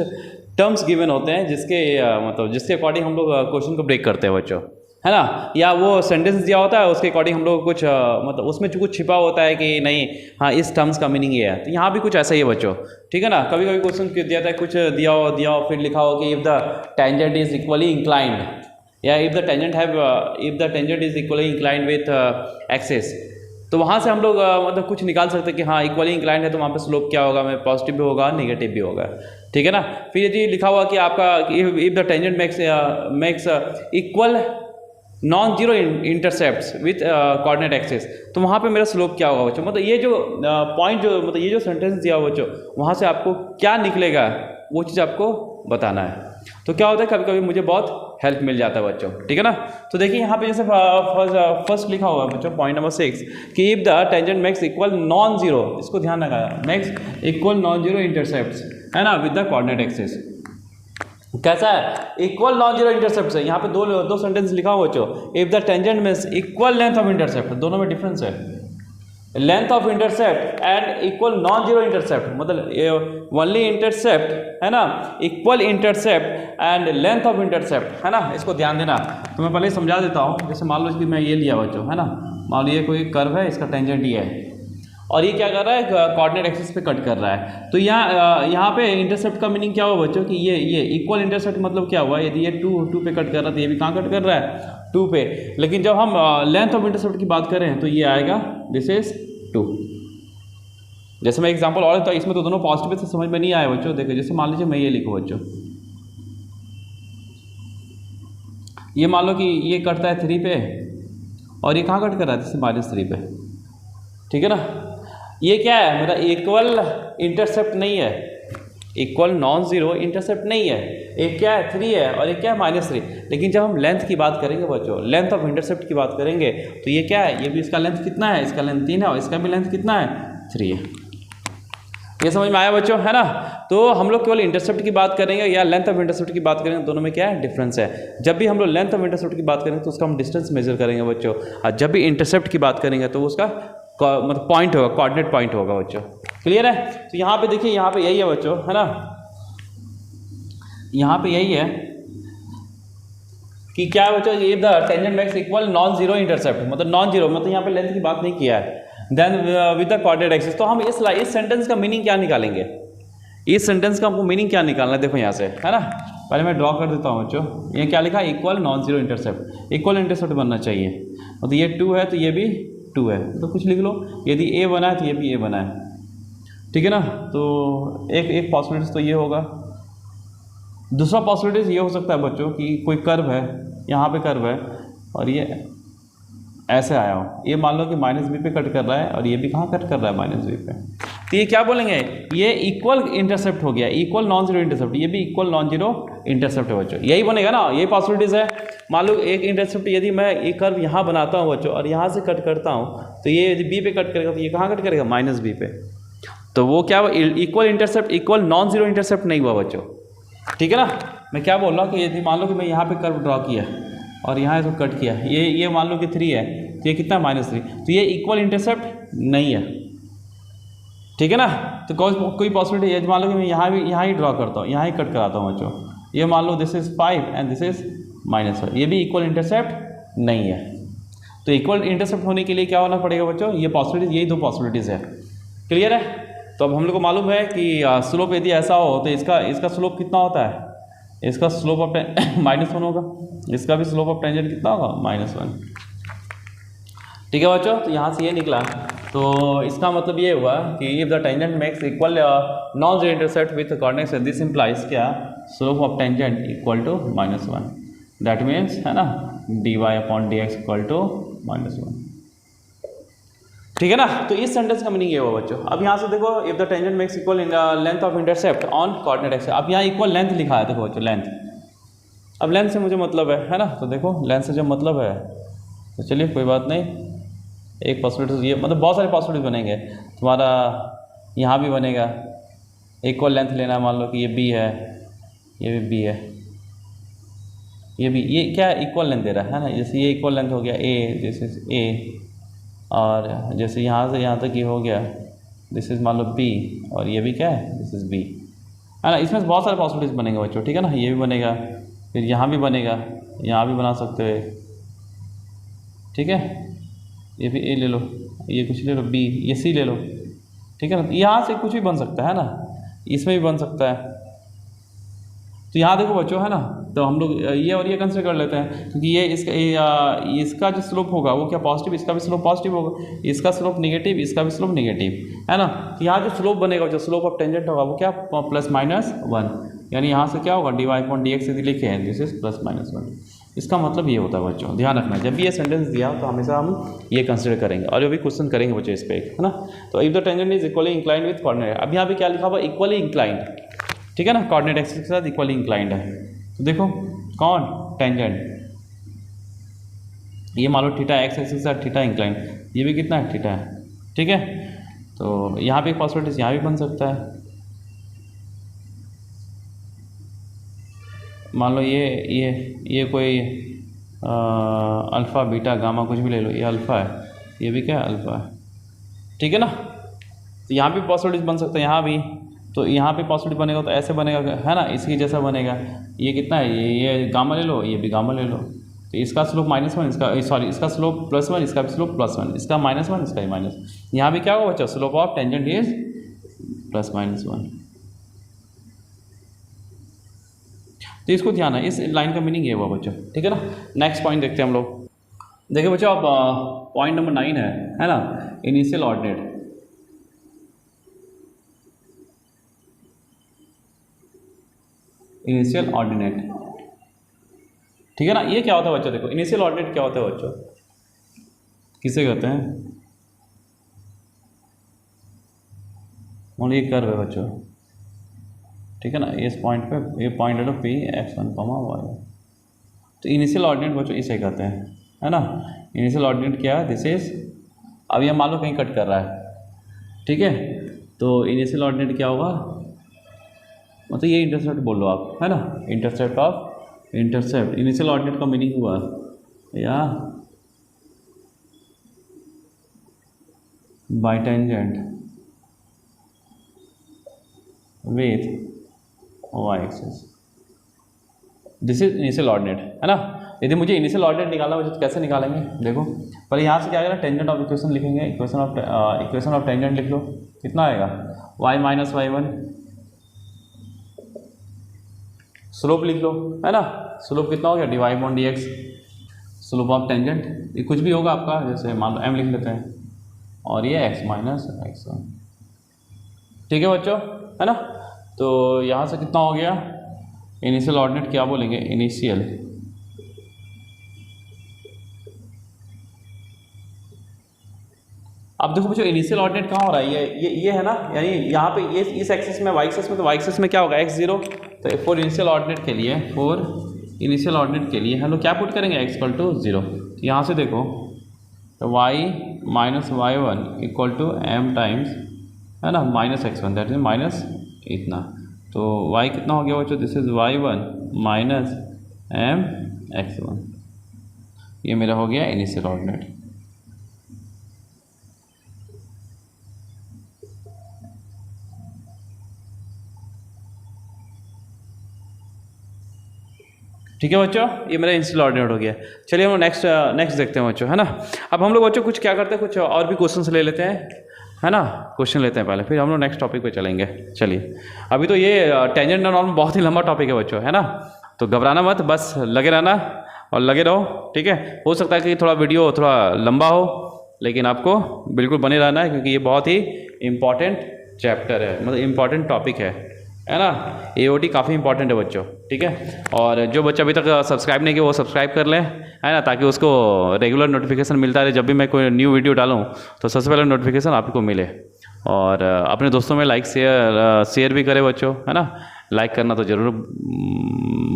टर्म्स गिवन होते हैं जिसके मतलब जिसके अकॉर्डिंग हम लोग क्वेश्चन को ब्रेक करते हैं बच्चों, है ना, या वो सेंटेंस दिया होता है उसके अकॉर्डिंग हम लोग कुछ मतलब उसमें कुछ छिपा होता है कि नहीं, हाँ इस टर्म्स का मीनिंग ये है, तो यहाँ भी कुछ ऐसा ही है बच्चों। ठीक है ना, कभी कभी क्वेश्चन दिया था, कुछ दिया हो फिर लिखा हो कि if the tangent is equally inclined, या if the tangent is equally inclined with axis, तो वहाँ से हम लोग मतलब कुछ निकाल सकते हैं कि हाँ इक्वली इंक्लाइंड है, तो वहाँ पे स्लोप क्या होगा, में पॉजिटिव भी होगा नेगेटिव भी होगा। ठीक है ना, फिर यदि लिखा हुआ कि आपका if the tangent makes equal non zero intercepts with coordinate axis, तो वहाँ पे मेरा स्लोप क्या होगा बच्चों, मतलब ये जो पॉइंट जो मतलब ये जो सेंटेंस दिया हुआ बच्चों, वहाँ से आपको क्या निकलेगा वो चीज़ आपको बताना है। तो क्या होता है, कभी कभी मुझे बहुत हेल्प मिल जाता है बच्चों। ठीक है ना, तो देखिए यहाँ पे जैसे फर्स्ट लिखा हुआ है बच्चों, पॉइंट नंबर 6 कि if the tangent makes equal non zero, इसको ध्यान रखा, makes equal non zero intercepts, है ना, विद द कोऑर्डिनेट एक्सिस। कैसा है, इक्वल नॉन जीरो इंटरसेप्ट है। यहाँ पे दो सेंटेंस लिखा हुआ बच्चों, if the tangent means equal length of intercept, दोनों में डिफरेंस है, length of intercept and equal non zero intercept, मतलब ओनली इंटरसेप्ट, है ना, equal intercept and length of intercept, है ना, इसको ध्यान देना। तो मैं पहले समझा देता हूँ, जैसे मान लो कि मैं ये लिया बच्चों, है ना, मान लो ये कोई कर्व है, इसका टेंजेंट ये है, और ये क्या कर रहा है, कोऑर्डिनेट एक्सिस पे कट कर रहा है। तो यहाँ पे इंटरसेप्ट का मीनिंग क्या हुआ बच्चों कि ये इक्वल इंटरसेप्ट मतलब क्या हुआ, यदि ये टू पे कट कर रहा है तो ये भी कहाँ कट कर रहा है, 2 पे। लेकिन जब हम लेंथ ऑफ इंटरसेप्ट की बात करें तो ये आएगा दिस इज 2। जैसे मैं एग्जांपल और तो इसमें तो दोनों पॉजिटिव से समझ में नहीं आया बच्चों। देखो जैसे मान लीजिए मैं ये लिखूँ बच्चों, ये मान लो कि ये कटता है 3 पे और ये कहाँ कट कर रहा है, जैसे -3 पे, ठीक है ना। ये क्या है, मेरा इक्वल इंटरसेप्ट नहीं है, इक्वल नॉन जीरो इंटरसेप्ट नहीं है। एक क्या है 3 है और एक क्या है -3। लेकिन जब हम लेंथ की बात करेंगे बच्चों, लेंथ ऑफ इंटरसेप्ट की बात करेंगे तो ये क्या है, ये भी इसका लेंथ कितना है, इसका लेंथ 3 है और इसका भी लेंथ कितना है, 3 है। ये समझ में आया बच्चों, है ना। तो हम लोग केवल इंटरसेप्ट की बात करेंगे या लेंथ ऑफ इंटरसेप्ट की बात करेंगे, दोनों में क्या है, डिफरेंस है। जब भी हम लोग लेंथ ऑफ इंटरसेप्ट की बात करेंगे तो उसका हम डिस्टेंस मेजर करेंगे बच्चों, और जब भी इंटरसेप्ट की बात करेंगे तो उसका मतलब पॉइंट होगा, कोऑर्डिनेट पॉइंट होगा बच्चों। क्लियर है। तो यहाँ पे देखिए, यहाँ पे यही है बच्चों, है ना, यहाँ पे यही है कि क्या बच्चों, ये the tangent makes equal non zero intercept, मतलब नॉन जीरो मतलब यहाँ पे लेंथ की बात नहीं किया है, then with the coordinate axis. तो हम इस सेंटेंस का मीनिंग क्या निकालेंगे, इस सेंटेंस का हमको मीनिंग क्या निकालना है, देखो यहाँ से, है ना। पहले मैं ड्रॉ कर देता हूँ बच्चों। ये क्या लिखा है, equal non zero intercept, equal intercept बनना चाहिए। तो ये 2 है तो ये भी 2 है, तो कुछ लिख लो। यदि ए बना है तो ये भी ए बना है, ठीक है ना। तो एक पॉसिबिलिटीज तो ये होगा। दूसरा पॉसिबिलिटीज ये हो सकता है बच्चों कि कोई कर्व है, यहाँ पे कर्व है और ये ऐसे आया हो, ये मान लो कि -b पे कट कर रहा है और ये भी कहाँ कट कर रहा है, -b पे। तो ये क्या बोलेंगे, ये इक्वल इंटरसेप्ट हो गया, इक्वल नॉन जीरो इंटरसेप्ट, ये भी इक्वल नॉन जीरो इंटरसेप्ट है बच्चों। यही बनेगा ना, यही पॉसिबिलिटीज है। मान लो एक इंटरसेप्ट, यदि मैं एक कर्व यहाँ बनाता हूँ बच्चों और यहाँ से कट करता हूँ, तो ये यदि b पे कट करेगा तो ये कहाँ कट करेगा, -b पे। तो वो क्या, equal intercept equal non zero intercept नहीं हुआ बच्चों, ठीक है ना। मैं क्या बोल रहा हूँ कि यदि मान लो कि मैं यहाँ पे कर्व ड्रॉ किया और यहाँ इसको कट किया, ये मान लो कि 3 है तो ये कितना -3, तो ये इक्वल इंटरसेप्ट नहीं है, ठीक है ना। तो कोई पॉसिबिलिटी है, मान लो कि मैं यहाँ ही ड्रॉ करता हूँ, यहाँ ही कट कराता हूँ बच्चों। ये मान लो this is 5 and this is -1, ये भी इक्वल इंटरसेप्ट नहीं है। तो इक्वल इंटरसेप्ट होने के लिए क्या होना पड़ेगा बच्चों, ये पॉसिबिलिटीज, यही 2 पॉसिबिलिटीज़ है। क्लियर है। तो अब हम लोग को मालूम है कि स्लोप यदि ऐसा हो तो इसका स्लोप कितना होता है, इसका स्लोप ऑफ -1 होगा, इसका भी स्लोप ऑफ टेंजेंट कितना होगा, -1, ठीक है बच्चों। तो यहाँ से ये निकला, तो इसका मतलब ये हुआ कि if the tangent makes equal non zero intercept with coordinates, this implies क्या, slope of tangent equal to -1, that means, है ना, dy/dx इक्वल टू -1, ठीक है ना। तो इस सेंटेंस का मीनिंग ये हुआ बच्चों। अब यहाँ से देखो, if the tangent makes equal in length of intercept on coordinate axis. अब यहाँ इक्वल लेंथ लिखा है, देखो बच्चों लेंथ। अब लेंथ से मुझे मतलब है ना, तो देखो लेंथ से जब मतलब है तो चलिए कोई बात नहीं, एक पॉसिबिलिटी, ये मतलब बहुत सारे पॉसिबिलिटीज बनेंगे तुम्हारा। यहाँ भी बनेगा, इक्वल लेंथ लेना, मान लो कि ये b है, ये भी b है, ये भी, ये क्या है, इक्वल लेंथ दे रहा है ना। जैसे ये इक्वल लेंथ हो गया a, जैसे a, और जैसे यहाँ से यहाँ तक ये हो गया, दिस इज़ मान लो b, और ये भी क्या है, दिस इज़ b, है ना। इसमें बहुत सारे पॉसिबिलिटीज बनेंगे बच्चों, ठीक है ना। ये भी बनेगा, फिर यहाँ भी बनेगा, यहाँ भी बना सकते हो, ठीक है। ये भी a ले लो, ये कुछ ले लो b, ये c ले लो, ठीक है ना। यहाँ से कुछ भी बन सकता है ना, इसमें भी बन सकता है। तो यहाँ देखो बच्चों, है ना, तो हम लोग ये और ये कंसिडर कर लेते हैं, क्योंकि ये इसका जो स्लोप होगा वो क्या, पॉजिटिव, इसका भी स्लोप पॉजिटिव होगा, इसका स्लोप नेगेटिव, इसका भी स्लोप नेगेटिव, है ना। तो यहाँ जो स्लोप बनेगा, जो स्लोप ऑफ टेंजेंट होगा वो क्या, +-1, यानी यहाँ से क्या होगा, dy/dx यदि लिखे हैं, दिस इज +-1। इसका मतलब ये होता है बच्चों, ध्यान रखना, जब भी ये सेंटेंस दिया तो हमेशा हम ये कंसिडर करेंगे, और ये भी क्वेश्चन करेंगे बच्चों इस पर, है ना। तो if the tangent is equally inclined with coordinate, अब यहाँ पे क्या लिखा हुआ, इक्वली इंक्लाइंड, ठीक है ना, कोऑर्डिनेट एक्सिस के साथ इक्वली इंक्लाइंड है। तो देखो कौन, टेंजेंट, ये मान लो थीटा एक्स एक्सिस के साथ थीटा इंक्लाइंड, ये भी कितना है, थीटा है, ठीक है। तो यहाँ पे पॉसिबिलिटीज यहाँ भी बन सकता है, मान लो ये कोई अल्फ़ा बीटा गामा कुछ भी ले लो, ये अल्फ़ा है, ये भी क्या है, अल्फ़ा है, ठीक है ना। तो यहाँ भी पॉसिबिलिटीज बन सकता है, यहाँ भी। तो यहाँ पे पॉसिबिलिटी बनेगा तो ऐसे बनेगा, है ना, इसकी जैसा बनेगा। ये कितना है, ये गामा ले लो, ये भी गामा ले लो, तो इसका स्लोप -1, इसका सॉरी इसका स्लोप +1, इसका भी स्लोप +1, इसका -1, इसका भी माइनस। यहाँ भी क्या होगा बच्चों, स्लोप ऑफ टेंजेंट इज +-1। तो इसको ध्यान है, इस लाइन का मीनिंग ये हुआ बच्चों, ठीक है ना। नेक्स्ट पॉइंट देखते हैं हम लोग। देखिए बच्चों, अब पॉइंट नंबर 9 है ना, इनिशियल ऑर्डिनेट। इनिशियल ऑर्डिनेट, ठीक है ना। ये क्या होता है बच्चों, देखो इनिशियल ऑर्डिनेट क्या होता है बच्चों, किसे कहते हैं, ये कर्व है बच्चों, ठीक है ना। इस पॉइंट पे ये पॉइंट है तो P x1, y। तो इनिशियल ऑर्डिनेट बच्चों इसे कहते हैं, है ना। इनिशियल ऑर्डिनेट क्या है, दिस इज, अब ये मान लो कहीं कट कर रहा है, ठीक है। तो इनिशियल ऑर्डिनेट क्या होगा, मतलब ये इंटरसेप्ट बोल लो आप, है ना, intercept of intercept. Initial ordinate का मीनिंग हुआ या bye tangent with y axis, this is initial ordinate, है ना। यदि मुझे इनिशियल ऑर्डिनेट निकालना हो तो कैसे निकालेंगे, देखो पर यहाँ से क्या आएगा, टेंजेंट ऑफ इक्वेशन लिखेंगे, इक्वेशन ऑफ टेंजेंट लिख लो, कितना आएगा y - y1, स्लोप लिख लो, है ना। स्लोप कितना हो गया, dy/dx, स्लोप ऑफ टेंजेंट, ये कुछ भी होगा आपका, जैसे मान लो m लिख लेते हैं, और ये x - x1, ठीक है बच्चों, है ना। तो यहाँ से कितना हो गया, इनिशियल ऑर्डिनेट क्या बोलेंगे, इनिशियल, अब देखो बच्चों इनिशियल ऑर्डिनेट कहाँ हो रहा है, ये है ना, यानी यहाँ पे ये इस एक्सिस में, y एक्सिस में, तो y एक्सिस में क्या होगा, x0। तो फॉर इनिशियल ऑर्डिनेट के लिए, फॉर इनिशियल ऑर्डिनेट के लिए हम लोग क्या पुट करेंगे, x = 0। तो यहाँ से देखो, तो y - y1 = m टाइम्स, है ना, -x1, दैट इज माइनस इतना। तो y कितना हो गया बच्चों, this is y1 - m x1, ये मेरा हो गया इनिशियल ऑर्डिनेट। ठीक है बच्चों, ये मेरा इनिशियल ऑर्डिनेट हो गया। चलिए हम नेक्स्ट देखते हैं बच्चों, है ना। अब हम लोग बच्चों कुछ क्या करते हैं, कुछ और भी क्वेश्चंस ले लेते हैं, है ना, क्वेश्चन लेते हैं पहले, फिर हम लोग नेक्स्ट टॉपिक पे चलेंगे। चलिए, अभी तो ये टेंजेंट एंड ऑल बहुत ही लंबा टॉपिक है बच्चों, है ना। तो घबराना मत, बस लगे रहना और लगे रहो, ठीक है। हो सकता है कि थोड़ा वीडियो थोड़ा लंबा हो, लेकिन आपको बिल्कुल बने रहना है, क्योंकि ये बहुत ही इम्पॉर्टेंट चैप्टर है, मतलब इम्पॉर्टेंट टॉपिक है ना। AOT काफ़ी इंपॉर्टेंट है बच्चों, ठीक है। और जो बच्चा अभी तक सब्सक्राइब नहीं किया वो सब्सक्राइब कर लें, है ना, ताकि उसको रेगुलर नोटिफिकेशन मिलता रहे, जब भी मैं कोई न्यू वीडियो डालूँ तो सबसे पहले नोटिफिकेशन आपको मिले। और अपने दोस्तों में लाइक शेयर भी करें बच्चों, है ना। लाइक करना तो ज़रूर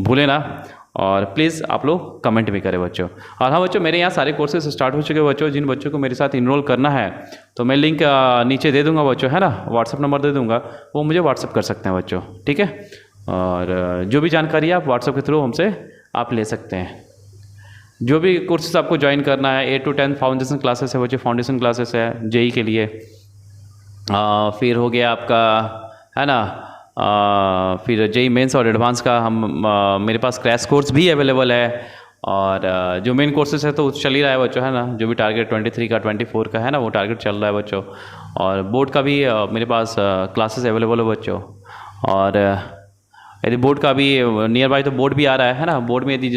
भूलें ना, और प्लीज़ आप लोग कमेंट भी करें बच्चों। और हाँ बच्चों, मेरे यहाँ सारे कोर्सेज स्टार्ट हो चुके हैं बच्चों। जिन बच्चों को मेरे साथ इनरोल करना है तो मैं लिंक नीचे दे दूंगा बच्चों, है ना, व्हाट्सअप नंबर दे दूंगा, वो मुझे व्हाट्सअप कर सकते हैं बच्चों, ठीक है। और जो भी जानकारी आप व्हाट्सअप के थ्रू हमसे आप ले सकते हैं। जो भी कोर्सेज आपको ज्वाइन करना है, 8 to 10 फाउंडेशन क्लासेस है बच्चों, फाउंडेशन क्लासेस है JEE के लिए। फिर हो गया आपका, है ना, फिर JEE मेंस और एडवांस का मेरे पास क्रैश कोर्स भी अवेलेबल है। और जो मेन कोर्सेज है तो चल ही रहा है बच्चों, है ना। जो भी टारगेट 23 का 24 का है ना, वो टारगेट चल रहा है बच्चों। और बोर्ड का भी मेरे पास क्लासेस अवेलेबल है बच्चों। और यदि बोर्ड का भी नियर बाय तो बोर्ड भी आ रहा है ना। बोर्ड में यदि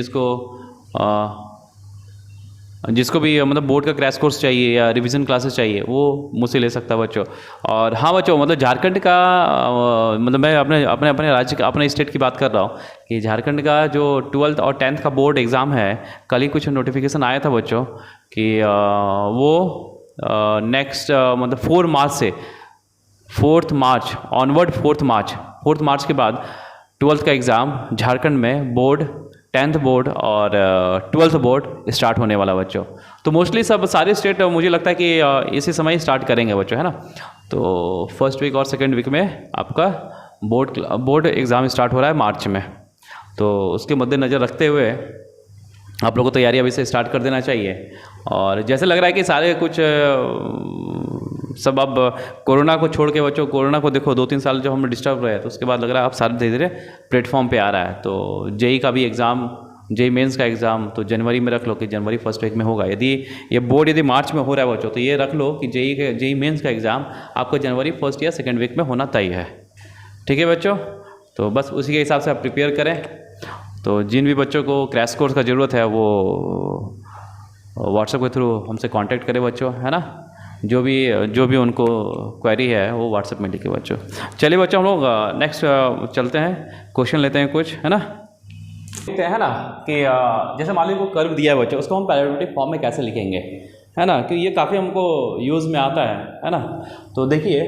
जिसको भी मतलब बोर्ड का क्रैश कोर्स चाहिए या रिवीजन क्लासेस चाहिए, वो मुझसे ले सकता है बच्चों। और हाँ बच्चों, मतलब झारखंड का मतलब मैं अपने राज्य का, अपने स्टेट की बात कर रहा हूँ कि झारखंड का जो 12th और 10th का बोर्ड एग्ज़ाम है, कल ही कुछ नोटिफिकेशन आया था बच्चों कि वो नेक्स्ट मतलब 4 मार्च से 4 मार्च ऑनवर्ड, 4 मार्च के बाद 12th का एग्ज़ाम झारखंड में बोर्ड, 10th बोर्ड और 12th बोर्ड स्टार्ट होने वाला बच्चों। तो मोस्टली सब सारे स्टेट मुझे लगता है कि इसी समय स्टार्ट करेंगे बच्चों, है ना। तो फर्स्ट वीक और सेकेंड वीक में आपका बोर्ड एग्ज़ाम स्टार्ट हो रहा है मार्च में। तो उसके मद्देनज़र रखते हुए आप लोगों को तैयारी अभी से स्टार्ट कर देना चाहिए। और जैसे लग रहा है कि सारे कुछ सब अब कोरोना को छोड़ के बच्चों, कोरोना को देखो 2-3 साल जब हम डिस्टर्ब रहे, तो उसके बाद लग रहा है अब सारे धीरे धीरे प्लेटफॉर्म पे आ रहा है। तो JEE का भी एग्ज़ाम जेई मेंस का एग्ज़ाम तो जनवरी में रख लो कि जनवरी फर्स्ट वीक में होगा। यदि ये बोर्ड यदि मार्च में हो रहा है बच्चों तो ये रख लो कि जेई मेंस का एग्ज़ाम आपको जनवरी फर्स्ट या सेकेंड वीक में होना तय है। ठीक है बच्चों, तो बस उसी के हिसाब से आप प्रिपेयर करें। तो जिन भी बच्चों को क्रैश कोर्स का ज़रूरत है वो व्हाट्सएप के थ्रू हमसे कांटेक्ट करें बच्चों, है ना। जो भी उनको क्वेरी है वो व्हाट्सएप में लिखे बच्चों। चलिए बच्चों हम लोग नेक्स्ट चलते हैं, क्वेश्चन लेते हैं कुछ, है ना। देखते हैं ना कि जैसे मान लीजिए को कर्व दिया है बच्चों, उसको हम पैरामीट्रिक फॉर्म में कैसे लिखेंगे, है ना, कि ये काफ़ी हमको यूज़ में आता है ना। तो देखिए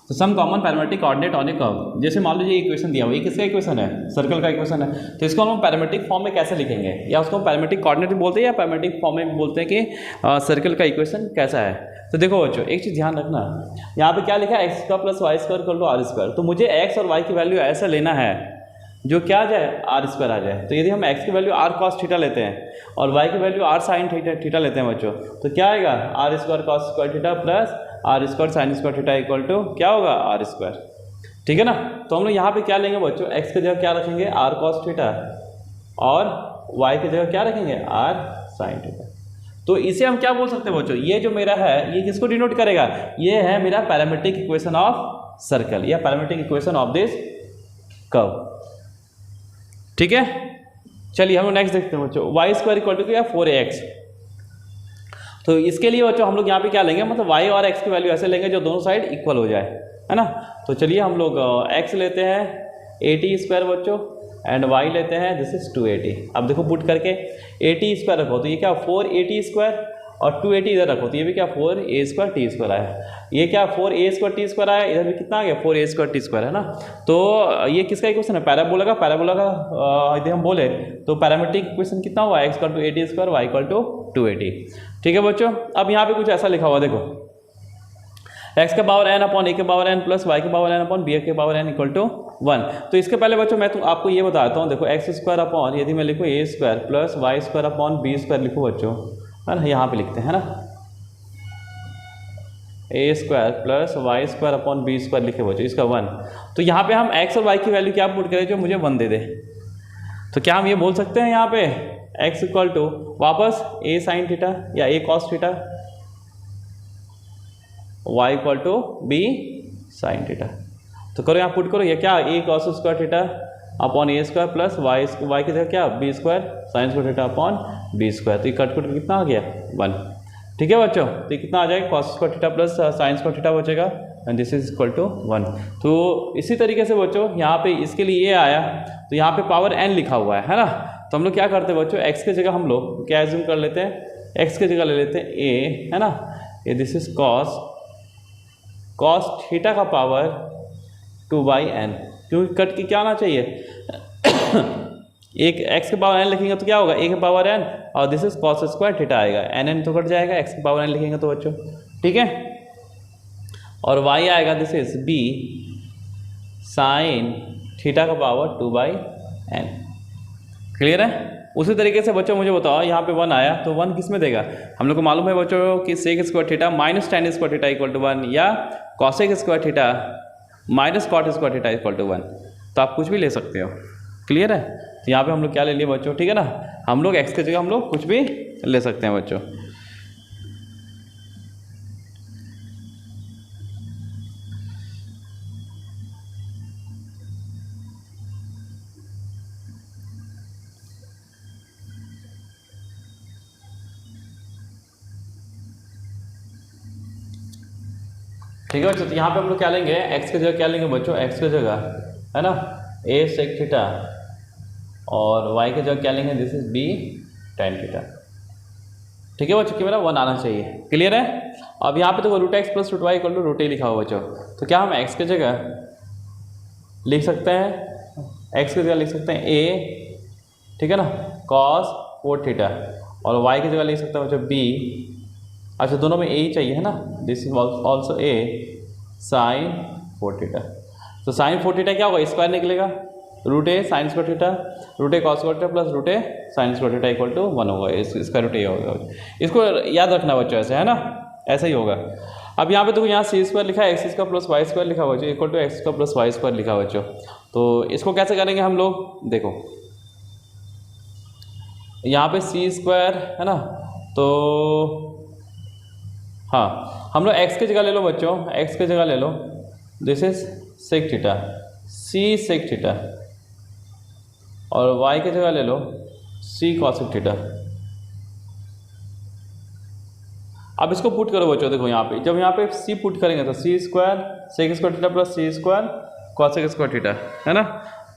तो some common parametric coordinate on a curve, जैसे मान लीजिए इक्वेशन दिया हुआ, ये किसका इक्वेशन है, सर्कल का इक्वेशन है। तो इसको हम पैरामीट्रिक फॉर्म में कैसे लिखेंगे, या उसको पैरामीट्रिक कोऑर्डिनेट भी बोलते हैं या पैरामीट्रिक फॉर्म में भी बोलते हैं कि सर्कल का इक्वेशन कैसा है। तो देखो बच्चों एक चीज़ ध्यान रखना, यहाँ पे क्या लिखा है x square plus y square equal to r square. तो मुझे एक्स और वाई की वैल्यू ऐसा लेना है जो क्या आ जाए, आर स्क्वायर आ जाए। तो यदि हम एक्स की वैल्यू आर कॉस थीटा लेते हैं और वाई की वैल्यू आर साइन थीटा लेते हैं बच्चों, तो क्या आएगा, r square cos square theta plus r square sine square theta equal to क्या होगा, आर स्क्वायर। ठीक है ना। तो हम लोग यहाँ पे क्या लेंगे बच्चों, एक्स की जगह क्या रखेंगे, आर कॉस थीटा, और वाई की जगह क्या रखेंगे, आर साइन थीटा। तो इसे हम क्या बोल सकते हैं बच्चों, ये जो मेरा है ये किसको डिनोट करेगा, ये है मेरा पैरामीट्रिक इक्वेशन ऑफ सर्कल या parametric equation of this curve. ठीक है, चलिए हम लोग नेक्स्ट देखते हैं बच्चों, वाई स्क्वायर इक्वल टू क्या, 4ax। तो इसके लिए बच्चों हम लोग यहाँ पे क्या लेंगे, मतलब y और x की वैल्यू ऐसे लेंगे जो दोनों साइड इक्वल हो जाए, है ना। तो चलिए हम लोग x लेते हैं 80 स्क्वायर बच्चों एंड y लेते हैं दिस इज 280। अब देखो पुट करके 80 स्क्वायर रखो तो ये क्या 480 स्क्वायर, और 280 इधर रखो तो ये भी क्या 4a स्क्वायर टी स्क्वायर आया, ये क्या 4a स्क्वायर टी स्क्वायर आया, इधर भी कितना आ गया 4a स्क्वायर टी स्क्वायर, है ना। तो ये किसका इक्वेशन है, पैराबोला का यदि हम बोले तो पैरामीट्रिक इक्वेशन कितना हुआ, x equal to 80 square y equal to 280। ठीक है बच्चों, अब यहाँ पे कुछ ऐसा लिखा हुआ देखो, x के पावर n अपॉन a के पावर n प्लस y के पावर n अपॉन b के पावर n इक्वल टू 1। तो इसके पहले बच्चों मैं आपको ये बताता हूँ, देखो एक्स स्क्वायर अपॉन यदि मैं लिखूँ a square plus y square upon b square लिखूँ बच्चों, है ना, यहाँ पे लिखते हैं ना, a square plus y square upon b square लिखे बच्चों, इसका 1। तो यहाँ पे हम x और y की वैल्यू क्या पुट करें जो मुझे 1 दे दे। तो क्या हम ये बोल सकते हैं यहाँ पे x इक्वल टू वापस a साइन थीटा या a cos theta, y equal to b sine theta. तो करो यहाँ पुट करो, ये क्या a cos square theta upon a square plus y की जगह क्या b square sine square theta upon b square. तो ये कट कितना आ गया 1। ठीक है बच्चों, तो ये कितना आ जाएगा cos square theta plus sine square theta बचेगा and this is equal to 1। तो इसी तरीके से बच्चों यहाँ पे इसके लिए ये आया, तो यहाँ पे पावर n लिखा हुआ है ना। तो हम लोग क्या करते हैं बच्चों, x की जगह हम लोग क्या एज्यूम कर लेते हैं, x की जगह ले लेते हैं a, है ना, ये दिस इज कॉस थीटा का पावर 2/n, क्योंकि कट की क्या आना चाहिए एक x के पावर n लिखेंगे तो क्या होगा a के पावर n, और this is cos square theta आएगा, n तो कट जाएगा, x के पावर n लिखेंगे तो बच्चों। ठीक है, और y आएगा this is b sine theta का पावर 2/n। क्लियर है। उसी तरीके से बच्चों मुझे बताओ यहाँ पे 1 आया तो 1 किस में देगा, हम लोग को मालूम है बच्चों कि sec square theta minus tan square theta equal to 1 या cosec square theta minus cot square theta equal to 1। तो आप कुछ भी ले सकते हो। क्लियर है। तो यहाँ पे हम लोग क्या ले लिए बच्चों, ठीक है ना, हम लोग x की जगह हम लोग कुछ भी ले सकते हैं बच्चों। ठीक है बच्चों, तो यहाँ पे हम लोग क्या लेंगे, x की जगह क्या लेंगे बच्चों, x की जगह है ना a सेक थीटा, और y की जगह क्या लेंगे, this is b tan theta. ठीक है बच्चों, कि मेरा 1 आना चाहिए। क्लियर है। अब यहाँ पे देखो root x plus root y equal to root a लिखा हुआ बच्चों, तो क्या हम x की जगह लिख सकते हैं, x की जगह लिख सकते हैं a, ठीक है ना, cos 4 थीटा, और y की जगह लिख सकते हैं बच्चों b, अच्छा दोनों में a ही चाहिए है ना, this is also a sine 4 theta. तो साइन 4 थीटा क्या होगा, स्क्वायर निकलेगा, root a sine square theta, root a cos square theta plus root a sine square theta equal to 1 होगा, इसका रूट ए होगा। इसको याद रखना बच्चों, ऐसे है ना, ऐसा ही होगा। अब यहाँ पे देखो यहाँ सी स्क्वायर लिखा है, एक्स का प्लस वाई स्क्वायर लिखा हुआ बच्चों, इक्वल टू एक्स का प्लस वाई स्क्वायर लिखा हुआ बच्चों। तो इसको कैसे करेंगे हम लोग, देखो यहाँ पे सी स्क्वायर है ना, तो हाँ हम लोग एक्स की जगह ले लो बच्चों, एक्स की जगह ले लो, this is sec theta, c sec theta, और वाई की जगह ले लो सी कॉसेक थीटा। अब इसको पुट करो बच्चों, देखो यहाँ पे जब यहाँ पे सी पुट करेंगे तो c square sec square theta plus c square cosec square theta, है ना।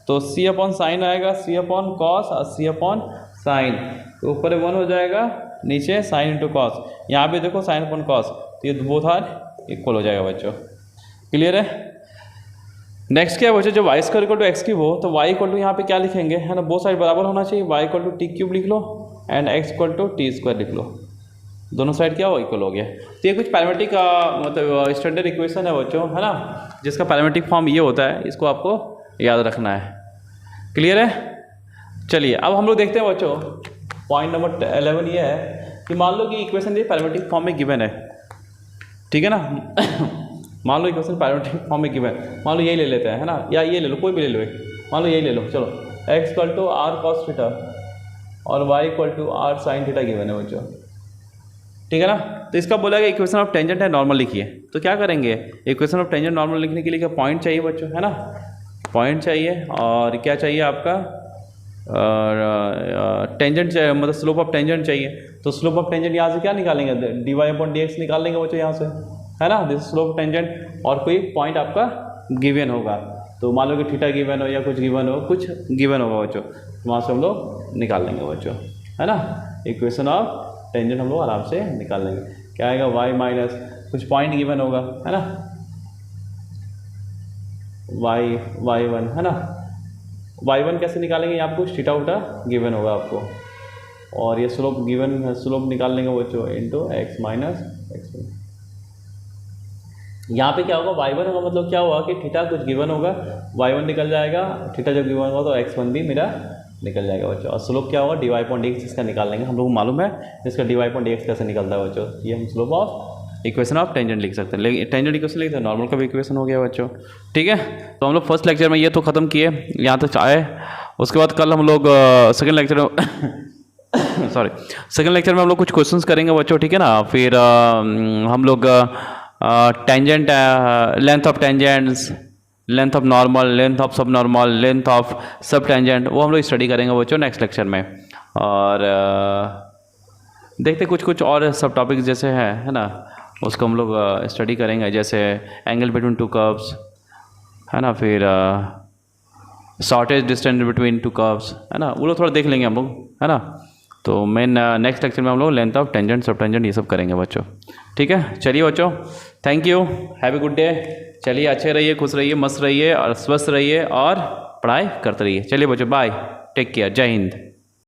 तो सी अपॉन साइन आएगा, सी अपॉन कॉस और सी अपॉन साइन, तो ऊपर 1 हो जाएगा, नीचे साइन इंटू कॉस, यहाँ पे देखो साइन अपॉन कॉस, तो ये बोथ आर इक्वल हो जाएगा बच्चों। क्लियर है। नेक्स्ट क्या है बच्चों, जब y square equal to x cube हो तो वाई इक्वल टू यहाँ पे क्या लिखेंगे, है ना, बोथ साइड बराबर होना चाहिए, y equal to t cube लिख लो and x equal to t square लिख लो, दोनों साइड क्या हो इक्वल हो गया। तो ये कुछ पैरामेट्रिक का मतलब स्टैंडर्ड इक्वेशन है बच्चों, है ना, जिसका पैरामेट्रिक फॉर्म ये होता है, इसको आपको याद रखना है। क्लियर है। चलिए अब हम लोग देखते हैं बच्चों, पॉइंट नंबर 11 ये है कि मान लो कि इक्वेशन ये पैरामेट्रिक फॉर्म में गिवन है, ठीक है ना। मान लो इक्वेशन पैरामेट्रिक फॉर्म में गिवन है, मान लो यही ले लेते हैं, है ना, या ये ले लो, कोई भी ले लो एक, मान लो यही ले लो, चलो x equal to r cos theta और y equal to r sine theta given है बच्चों, ठीक है ना। तो इसका बोला गया इक्वेशन ऑफ टेंजेंट है नॉर्मल लिखिए, तो क्या करेंगे, इक्वेशन ऑफ टेंजेंट नॉर्मल लिखने के लिए क्या पॉइंट चाहिए बच्चों, है ना, पॉइंट चाहिए, और क्या चाहिए आपका, टेंजेंट चाहिए, मतलब स्लोप ऑफ टेंजेंट चाहिए। तो स्लोप ऑफ टेंजेंट यहाँ से क्या निकालेंगे, d Y upon D x निकाल लेंगे बच्चों यहाँ से, है ना, दिस स्लोप ऑफ टेंजेंट, और कोई पॉइंट आपका गिवन होगा, तो मान लो कि थीटा गिवन हो या कुछ गिवन हो, कुछ गिवन होगा बच्चों, वहाँ से हम लोग निकाल लेंगे बच्चों, है ना, इक्वेशन ऑफ टेंजेंट हम लोग आराम से निकाल लेंगे। क्या आएगा, वाई माइनस कुछ पॉइंट गिवन होगा, है ना, y1, है ना, y1 कैसे निकालेंगे, यहाँ पे कुछ थीटा उटा गिवन होगा आपको, और ये स्लोप गिवन, स्लोप निकाल लेंगे बच्चों इंटू एक्स माइनस एक्स। यहाँ पे क्या होगा, y1 होगा, मतलब क्या हुआ कि थीटा कुछ गिवन होगा, y1 निकल जाएगा, थीटा जब गिवन होगा तो x1 भी मेरा निकल जाएगा बच्चों, और स्लोप क्या होगा, d y point d x, इसका निकाल लेंगे, हम लोग को मालूम है इसका d y point d x कैसे निकलता है बच्चों, ये हम slope of equation of tangent लिख सकते हैं, लेकिन टेंजेंट इक्वेशन लिखते हैं, नॉर्मल का भी इक्वेशन हो गया बच्चों, ठीक है। तो हम लोग फर्स्ट लेक्चर में ये तो ख़त्म किए, यहाँ तक आए, उसके बाद कल हम लोग सेकेंड लेक्चर में सॉरी सेकेंड लेक्चर में हम लोग कुछ क्वेश्चंस करेंगे बच्चों, ठीक है ना। फिर हम लोग tangent, length of tangents, length of normal, length of सब नॉर्मल, लेंथ ऑफ सब टेंजेंट, वो हम लोग स्टडी करेंगे बच्चों नेक्स्ट लेक्चर में। और देखते कुछ और सब टॉपिक जैसे है ना, उसको हम लोग स्टडी करेंगे, जैसे एंगल बिटवीन टू कर्व्स, है ना, फिर shortage distance between two curves, है ना, वो लोग थोड़ा देख लेंगे हम लोग, है ना। तो मेन नेक्स्ट लेक्चर में हम लोग लेंथ ऑफ टेंजेंट, सब टेंजेंट, ये सब करेंगे बच्चों, ठीक है। चलिए बच्चों, thank you, have a good day. चलिए अच्छे रहिए, खुश रहिए, मस्त रहिए और स्वस्थ रहिए और पढ़ाई करते रहिए। चलिए बच्चों, बाय, टेक केयर, जय हिंद।